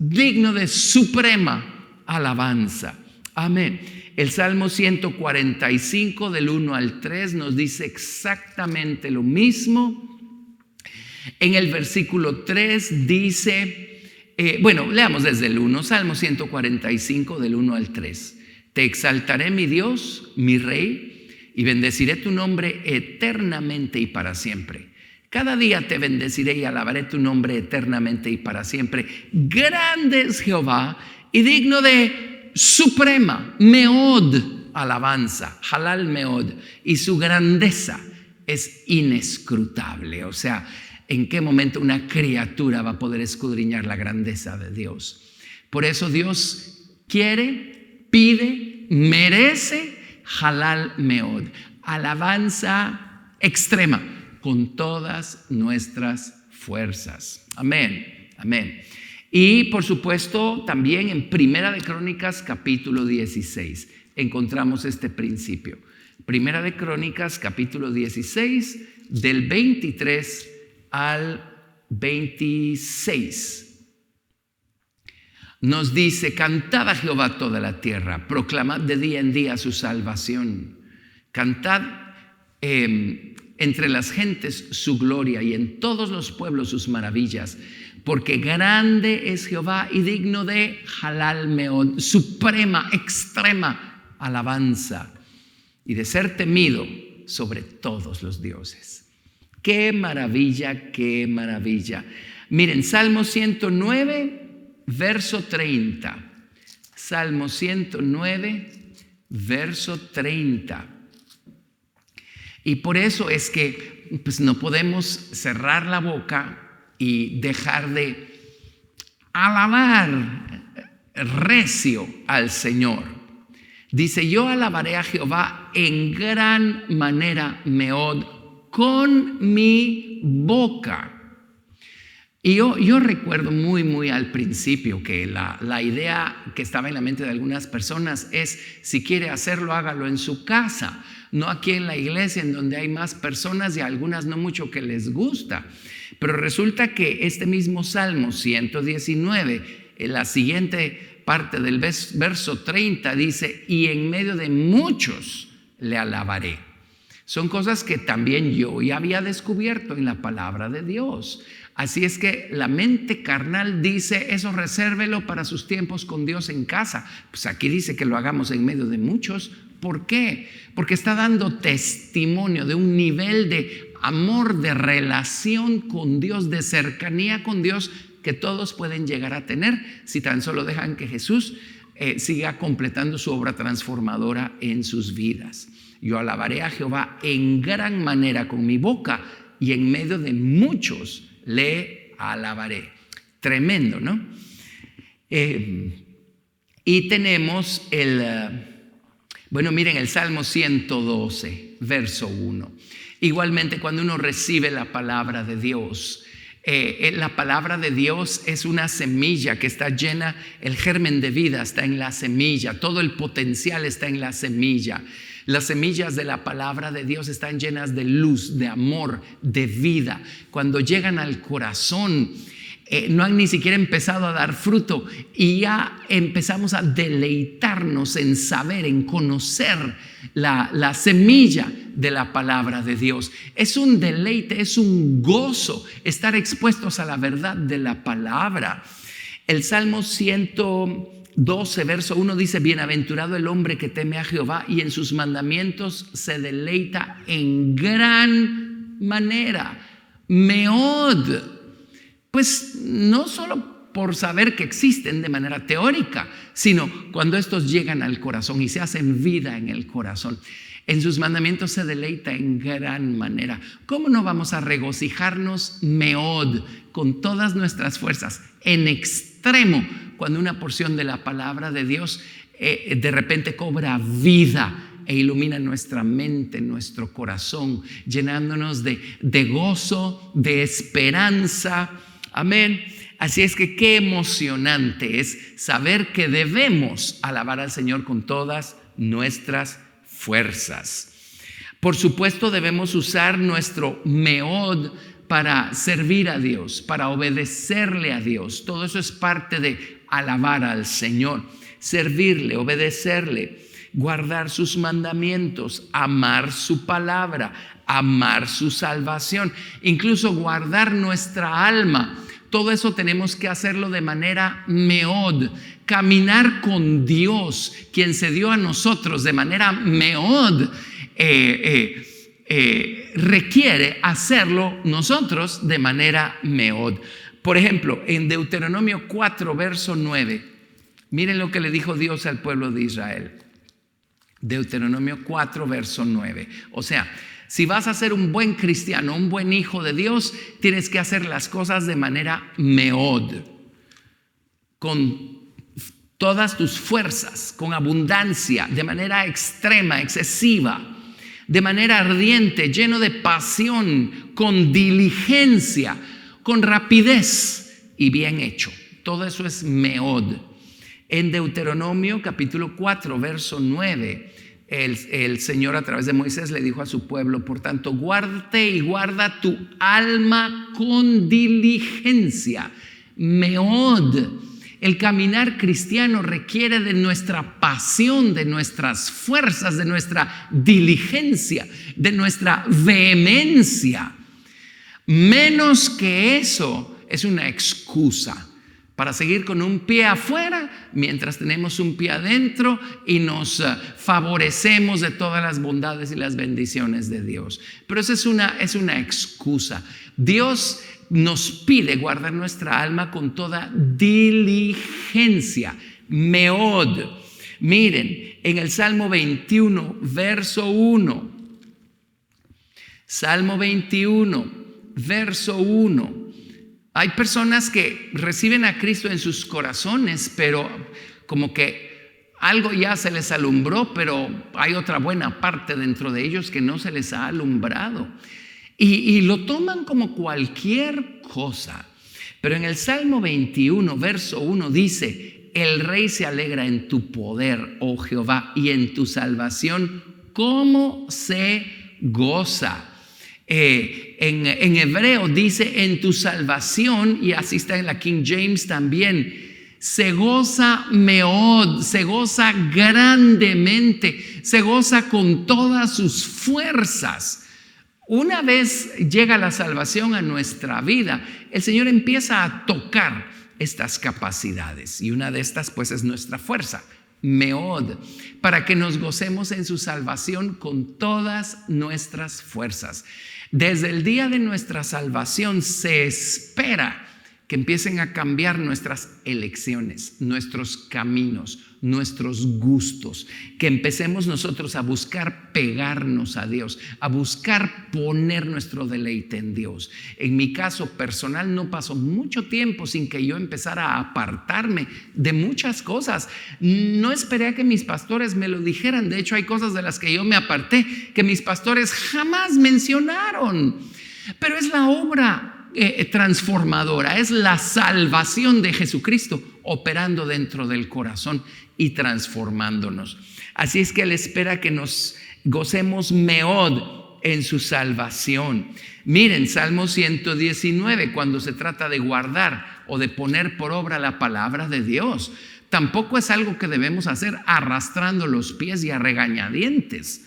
digno de suprema alabanza. Amén. El Salmo 145 del 1 al 3 nos dice exactamente lo mismo. En el versículo 3 dice, leamos desde el 1, Salmo 145 del 1 al 3. Te exaltaré, mi Dios, mi Rey, y bendeciré tu nombre eternamente y para siempre. Cada día te bendeciré y alabaré tu nombre eternamente y para siempre. Grande es Jehová y digno de suprema meod alabanza, halal meod, y su grandeza es inescrutable. O sea, ¿en qué momento una criatura va a poder escudriñar la grandeza de Dios? Por eso Dios quiere, pide, merece halal meod, alabanza extrema, con todas nuestras fuerzas. Amén, amén. Y por supuesto también en Primera de Crónicas capítulo 16 encontramos este principio. Primera de Crónicas capítulo 16 del 23 al 26. Nos dice: cantad a Jehová toda la tierra, proclamad de día en día su salvación, cantad entre las gentes su gloria y en todos los pueblos sus maravillas, porque grande es Jehová y digno de halal meod, suprema, extrema alabanza, y de ser temido sobre todos los dioses. ¡Qué maravilla, qué maravilla! Miren, Salmo 109, verso 30. Salmo 109, verso 30. Y por eso es que pues, no podemos cerrar la boca y dejar de alabar recio al Señor. Dice: yo alabaré a Jehová en gran manera, meod, con mi boca. Y yo recuerdo muy al principio que la idea que estaba en la mente de algunas personas es: si quiere hacerlo, hágalo en su casa, no aquí en la iglesia, en donde hay más personas y a algunas no mucho que les gusta. Pero resulta que este mismo Salmo 119, en la siguiente parte del verso 30 dice: y en medio de muchos le alabaré. Son cosas que también yo ya había descubierto en la palabra de Dios. Así es que la mente carnal dice: eso resérvelo para sus tiempos con Dios en casa. Pues aquí dice que lo hagamos en medio de muchos. ¿Por qué? Porque está dando testimonio de un nivel de amor, de relación con Dios, de cercanía con Dios, que todos pueden llegar a tener si tan solo dejan que Jesús siga completando su obra transformadora en sus vidas. Yo alabaré a Jehová en gran manera con mi boca, y en medio de muchos le alabaré. Tremendo, ¿no? Y tenemos miren el Salmo 112, verso 1. Igualmente, cuando uno recibe la palabra de Dios, la palabra de Dios es una semilla que está llena, el germen de vida está en la semilla, todo el potencial está en la semilla. Las semillas de la palabra de Dios están llenas de luz, de amor, de vida. Cuando llegan al corazón, no han ni siquiera empezado a dar fruto y ya empezamos a deleitarnos en saber, en conocer la semilla de la palabra de Dios. Es un deleite, es un gozo estar expuestos a la verdad de la palabra. El Salmo 112, verso 1 dice: bienaventurado el hombre que teme a Jehová y en sus mandamientos se deleita en gran manera. Meod. Pues no solo por saber que existen de manera teórica, sino cuando estos llegan al corazón y se hacen vida en el corazón. En sus mandamientos se deleita en gran manera. ¿Cómo no vamos a regocijarnos meod con todas nuestras fuerzas en extremo cuando una porción de la palabra de Dios de repente cobra vida e ilumina nuestra mente, nuestro corazón, llenándonos de gozo, de esperanza? Amén. Así es que qué emocionante es saber que debemos alabar al Señor con todas nuestras fuerzas. Por supuesto, debemos usar nuestro meod para servir a Dios, para obedecerle a Dios. Todo eso es parte de alabar al Señor, servirle, obedecerle, guardar sus mandamientos, amar su palabra, amar su salvación, incluso guardar nuestra alma. Todo eso tenemos que hacerlo de manera meod. Caminar con Dios, quien se dio a nosotros de manera meod, requiere hacerlo nosotros de manera meod. Por ejemplo, en Deuteronomio 4, verso 9, miren lo que le dijo Dios al pueblo de Israel. Deuteronomio 4, verso 9. O sea, si vas a ser un buen cristiano, un buen hijo de Dios, tienes que hacer las cosas de manera meod, con todas tus fuerzas, con abundancia, de manera extrema, excesiva, de manera ardiente, lleno de pasión, con diligencia, con rapidez y bien hecho. Todo eso es meod. En Deuteronomio capítulo 4, verso 9, el Señor a través de Moisés le dijo a su pueblo: por tanto, guárdate y guarda tu alma con diligencia. Meod. El caminar cristiano requiere de nuestra pasión, de nuestras fuerzas, de nuestra diligencia, de nuestra vehemencia. Menos que eso es una excusa para seguir con un pie afuera mientras tenemos un pie adentro y nos favorecemos de todas las bondades y las bendiciones de Dios. Pero esa es una excusa. Dios nos pide guardar nuestra alma con toda diligencia, meod. Miren, en el Salmo 21, verso 1. Salmo 21, verso 1. Hay personas que reciben a Cristo en sus corazones, pero como que algo ya se les alumbró, pero hay otra buena parte dentro de ellos que no se les ha alumbrado. Y lo toman como cualquier cosa. Pero en el Salmo 21, verso 1 dice: el rey se alegra en tu poder, oh Jehová, y en tu salvación, ¿cómo se goza? En hebreo dice en tu salvación, y así está en la King James también, se goza meod, se goza grandemente, se goza con todas sus fuerzas. Una vez llega la salvación a nuestra vida, el Señor empieza a tocar estas capacidades, y una de estas pues es nuestra fuerza, meod, para que nos gocemos en su salvación con todas nuestras fuerzas. Desde el día de nuestra salvación se espera que empiecen a cambiar nuestras elecciones, nuestros caminos, nuestros gustos, que empecemos nosotros a buscar pegarnos a Dios, a buscar poner nuestro deleite en Dios. En mi caso personal no pasó mucho tiempo sin que yo empezara a apartarme de muchas cosas. No esperé a que mis pastores me lo dijeran. De hecho, hay cosas de las que yo me aparté que mis pastores jamás mencionaron. Pero es la obra transformadora, es la salvación de Jesucristo operando dentro del corazón y transformándonos. Así es que Él espera que nos gocemos meod en su salvación. Miren, Salmo 119, cuando se trata de guardar o de poner por obra la palabra de Dios, tampoco es algo que debemos hacer arrastrando los pies y a regañadientes.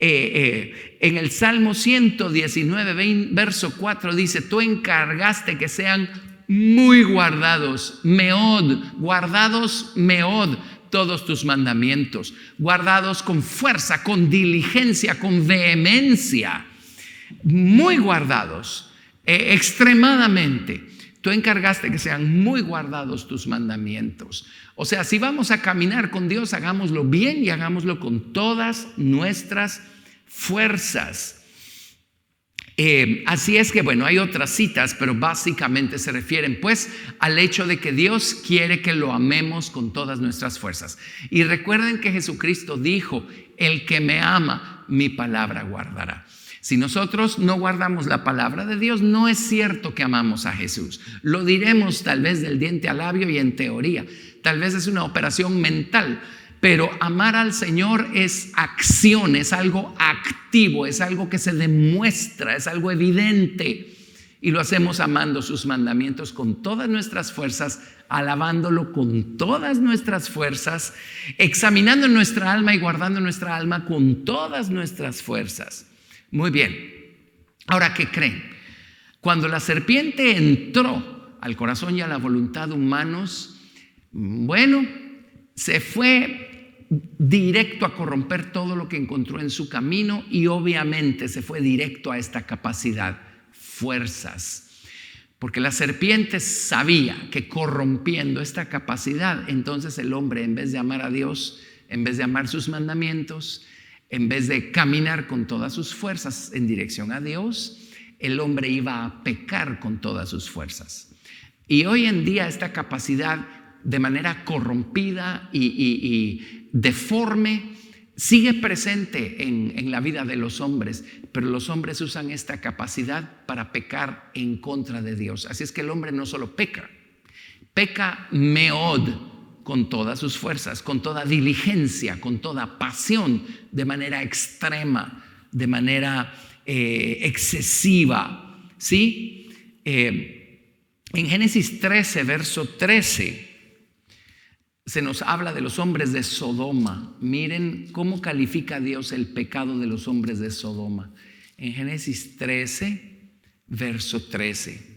En el Salmo 119, verso 4 dice: tú encargaste que sean muy guardados, meod, guardados meod, todos tus mandamientos, guardados con fuerza, con diligencia, con vehemencia, muy guardados, extremadamente. Tú encargaste que sean muy guardados tus mandamientos. O sea, si vamos a caminar con Dios, hagámoslo bien y hagámoslo con todas nuestras fuerzas. Así es que, bueno, hay otras citas, pero básicamente se refieren pues al hecho de que Dios quiere que lo amemos con todas nuestras fuerzas. Y recuerden que Jesucristo dijo: el que me ama, mi palabra guardará. Si nosotros no guardamos la palabra de Dios, no es cierto que amamos a Jesús. Lo diremos tal vez del diente al labio y en teoría. Tal vez es una operación mental, pero amar al Señor es acción, es algo activo, es algo que se demuestra, es algo evidente. Y lo hacemos amando sus mandamientos con todas nuestras fuerzas, alabándolo con todas nuestras fuerzas, examinando nuestra alma y guardando nuestra alma con todas nuestras fuerzas. Muy bien. Ahora, ¿qué creen? Cuando la serpiente entró al corazón y a la voluntad humanos, bueno, se fue directo a corromper todo lo que encontró en su camino y obviamente se fue directo a esta capacidad, fuerzas. Porque la serpiente sabía que corrompiendo esta capacidad, entonces el hombre, en vez de amar a Dios, en vez de amar sus mandamientos, en vez de caminar con todas sus fuerzas en dirección a Dios, el hombre iba a pecar con todas sus fuerzas. Y hoy en día esta capacidad, de manera corrompida y deforme, sigue presente en la vida de los hombres, pero los hombres usan esta capacidad para pecar en contra de Dios. Así es que el hombre no solo peca, peca meod, con todas sus fuerzas, con toda diligencia, con toda pasión, de manera extrema, de manera excesiva, ¿sí? En Génesis 13, verso 13, se nos habla de los hombres de Sodoma. Miren cómo califica Dios el pecado de los hombres de Sodoma. En Génesis 13, verso 13.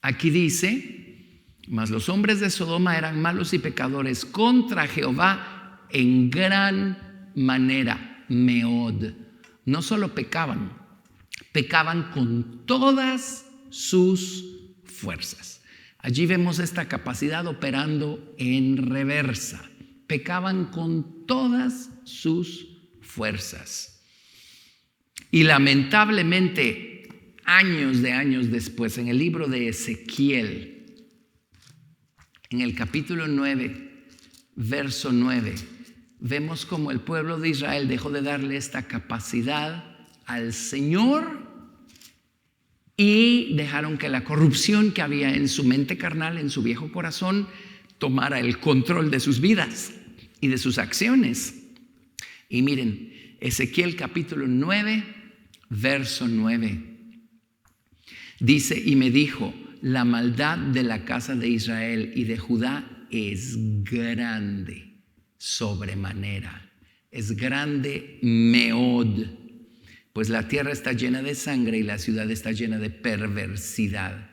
Aquí dice: mas los hombres de Sodoma eran malos y pecadores contra Jehová en gran manera. Meod. No solo pecaban con todas sus fuerzas. Allí vemos esta capacidad operando en reversa. Pecaban con todas sus fuerzas. Y lamentablemente, años después, en el libro de Ezequiel, en el capítulo 9, verso 9, vemos como el pueblo de Israel dejó de darle esta capacidad al Señor y dejaron que la corrupción que había en su mente carnal, en su viejo corazón, tomara el control de sus vidas y de sus acciones. Y miren, Ezequiel capítulo 9, verso 9, dice: y me dijo, la maldad de la casa de Israel y de Judá es grande, sobremanera, es grande, meod, pues la tierra está llena de sangre y la ciudad está llena de perversidad,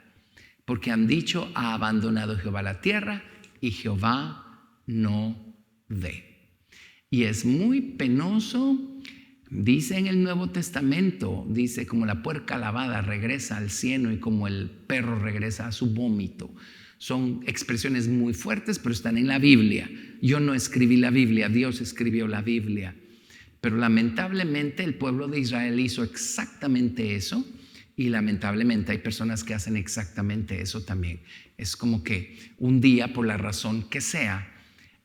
porque han dicho: ha abandonado Jehová la tierra y Jehová no ve. Y es muy penoso. Dice en el Nuevo Testamento, dice: como la puerca lavada regresa al cieno y como el perro regresa a su vómito. Son expresiones muy fuertes, pero están en la Biblia. Yo no escribí la Biblia, Dios escribió la Biblia. Pero lamentablemente el pueblo de Israel hizo exactamente eso, y lamentablemente hay personas que hacen exactamente eso también. Es como que un día, por la razón que sea,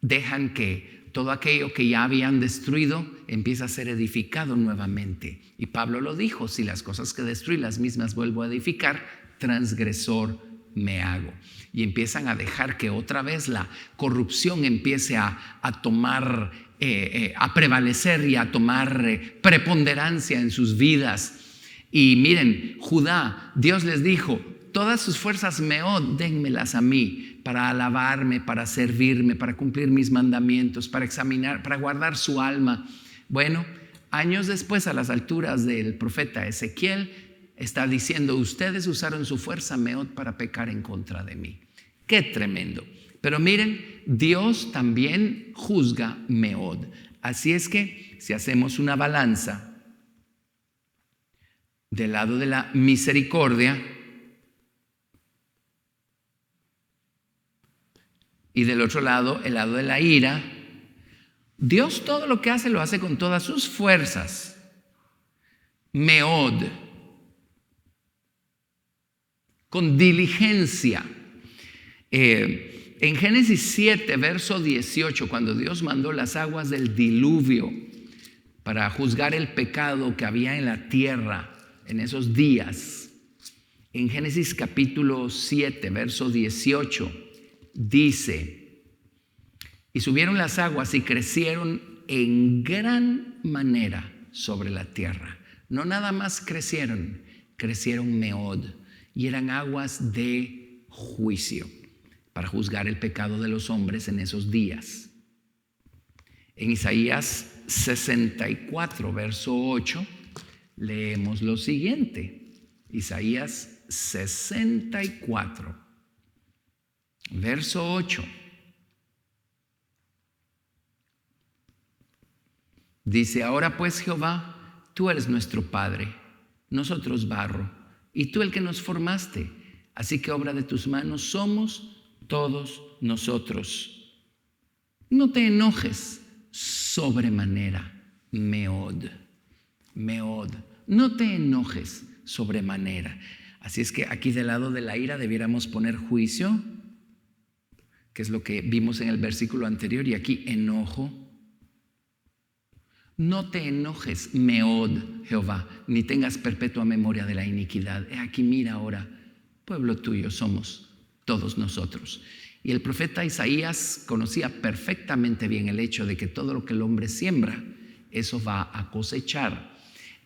dejan que todo aquello que ya habían destruido empieza a ser edificado nuevamente. Y Pablo lo dijo: si las cosas que destruí las mismas vuelvo a edificar, transgresor me hago. Y empiezan a dejar que otra vez la corrupción empiece a tomar, a prevalecer y a tomar preponderancia en sus vidas. Y miren, Judá, Dios les dijo: todas sus fuerzas meod, dénmelas a mí, para alabarme, para servirme, para cumplir mis mandamientos, para examinar, para guardar su alma. Bueno, años después, a las alturas del profeta Ezequiel, está diciendo: ustedes usaron su fuerza meod para pecar en contra de mí. Qué tremendo. Pero miren, Dios también juzga meod. Así es que si hacemos una balanza del lado de la misericordia y del otro lado, el lado de la ira, Dios todo lo que hace lo hace con todas sus fuerzas. Meod, con diligencia. En Génesis 7, verso 18, cuando Dios mandó las aguas del diluvio para juzgar el pecado que había en la tierra en esos días, en Génesis capítulo 7, verso 18, dice: y subieron las aguas y crecieron en gran manera sobre la tierra. No nada más crecieron meod, y eran aguas de juicio para juzgar el pecado de los hombres en esos días. En Isaías 64, verso 8, leemos lo siguiente. Isaías 64, verso 8. Dice: ahora pues, Jehová, tú eres nuestro Padre, nosotros barro, y tú el que nos formaste. Así que obra de tus manos somos todos nosotros. No te enojes sobremanera, meod. No te enojes sobremanera. Así es que aquí del lado de la ira debiéramos poner juicio, que es lo que vimos en el versículo anterior, y aquí enojo. No te enojes, meod, Jehová, ni tengas perpetua memoria de la iniquidad. Aquí mira ahora, pueblo tuyo somos todos nosotros. Y el profeta Isaías conocía perfectamente bien el hecho de que todo lo que el hombre siembra, eso va a cosechar.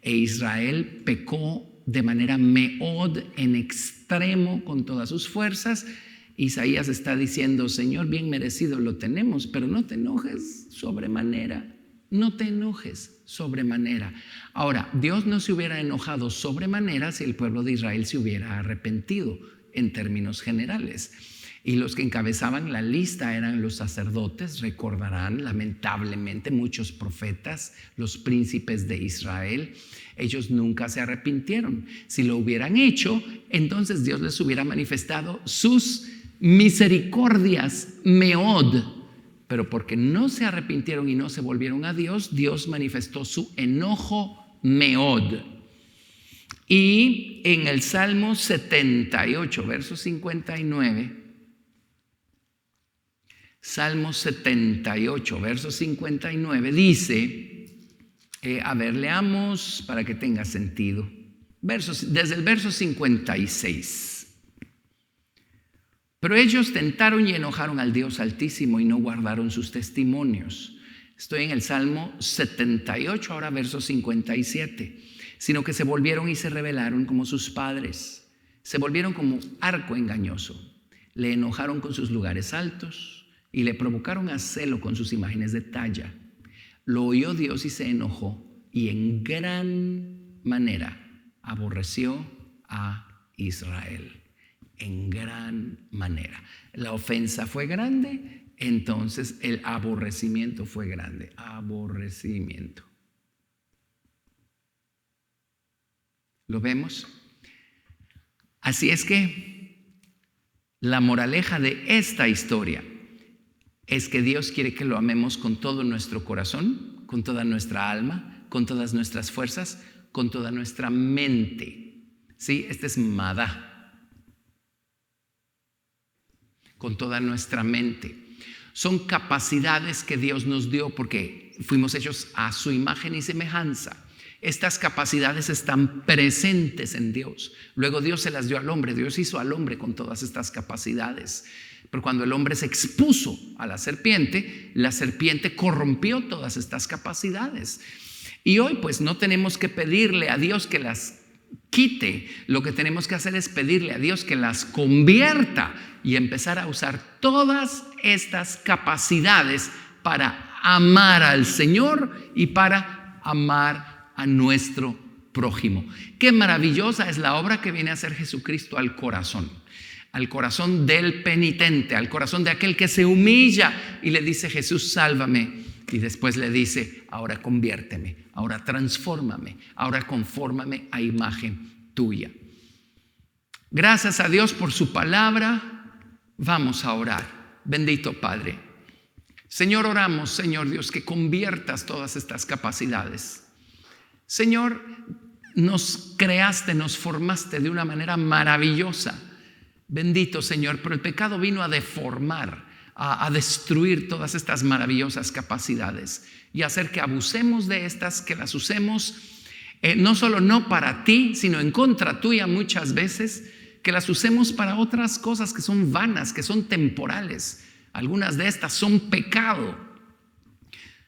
E Israel pecó de manera meod, en extremo, con todas sus fuerzas. Isaías está diciendo: Señor, bien merecido lo tenemos, pero no te enojes sobremanera. No te enojes sobremanera. Ahora, Dios no se hubiera enojado sobremanera si el pueblo de Israel se hubiera arrepentido. en términos generales. Y los que encabezaban la lista eran los sacerdotes, recordarán, lamentablemente, muchos profetas, los príncipes de Israel. Ellos nunca se arrepintieron. Si lo hubieran hecho, entonces Dios les hubiera manifestado sus misericordias, meod. Pero porque no se arrepintieron y no se volvieron a Dios, Dios manifestó su enojo, meod. Y en el Salmo 78, verso 59, Salmo 78, verso 59 dice, leamos para que tenga sentido. Desde el verso 56. Pero ellos tentaron y enojaron al Dios Altísimo y no guardaron sus testimonios. Estoy en el Salmo 78, ahora verso 57. Sino que se volvieron y se rebelaron como sus padres. Se volvieron como arco engañoso. Le enojaron con sus lugares altos y le provocaron a celo con sus imágenes de talla. Lo oyó Dios y se enojó y en gran manera aborreció a Israel. En gran manera. La ofensa fue grande, entonces el aborrecimiento fue grande. Aborrecimiento. ¿Lo vemos? Así es que la moraleja de esta historia es que Dios quiere que lo amemos con todo nuestro corazón, con toda nuestra alma, con todas nuestras fuerzas, con toda nuestra mente. ¿Sí? Este es Madá. Con toda nuestra mente. Son capacidades que Dios nos dio porque fuimos hechos a su imagen y semejanza. Estas capacidades están presentes en Dios. Luego Dios se las dio al hombre. Dios hizo al hombre con todas estas capacidades. Pero cuando el hombre se expuso a la serpiente corrompió todas estas capacidades. Y hoy pues no tenemos que pedirle a Dios que las quite. Lo que tenemos que hacer es pedirle a Dios que las convierta y empezar a usar todas estas capacidades para amar al Señor y para amar a nuestro prójimo. Qué maravillosa es la obra que viene a hacer Jesucristo al corazón del penitente, al corazón de aquel que se humilla y le dice: Jesús, sálvame. Y después le dice: ahora conviérteme, ahora transfórmame, ahora confórmame a imagen tuya. Gracias a Dios por su palabra. Vamos a orar. Bendito Padre. Señor, oramos, Señor Dios, que conviertas todas estas capacidades. Señor, nos creaste, nos formaste de una manera maravillosa. Bendito Señor, pero el pecado vino a deformar, a destruir todas estas maravillosas capacidades y hacer que abusemos de estas, que las usemos no solo no para ti, sino en contra tuya muchas veces, que las usemos para otras cosas que son vanas, que son temporales. Algunas de estas son pecado.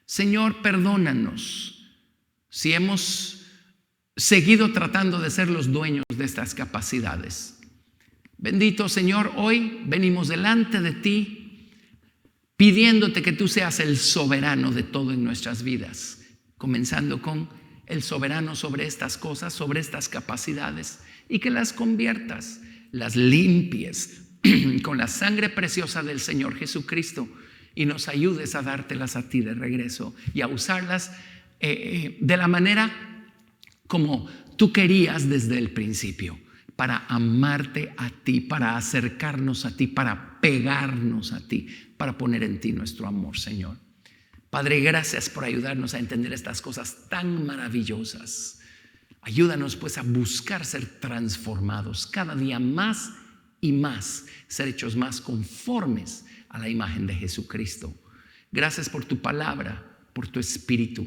Señor, perdónanos si hemos seguido tratando de ser los dueños de estas capacidades. Bendito Señor, hoy venimos delante de ti pidiéndote que tú seas el soberano de todo en nuestras vidas, comenzando con el soberano sobre estas cosas, sobre estas capacidades, y que las conviertas, las limpies con la sangre preciosa del Señor Jesucristo y nos ayudes a dártelas a ti de regreso y a usarlas de la manera como tú querías desde el principio, para amarte a ti, para acercarnos a ti, para pegarnos a ti, para poner en ti nuestro amor, Señor. Padre, gracias por ayudarnos a entender estas cosas tan maravillosas. Ayúdanos pues a buscar ser transformados cada día más y más, ser hechos más conformes a la imagen de Jesucristo. Gracias por tu palabra, por tu espíritu,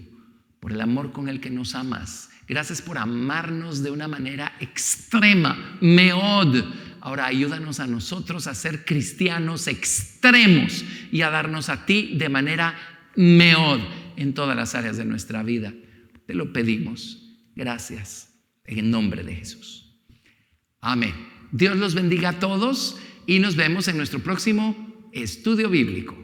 por el amor con el que nos amas. Gracias por amarnos de una manera extrema, meod. Ahora ayúdanos a nosotros a ser cristianos extremos y a darnos a ti de manera meod en todas las áreas de nuestra vida. Te lo pedimos. Gracias, en el nombre de Jesús. Amén. Dios los bendiga a todos y nos vemos en nuestro próximo estudio bíblico.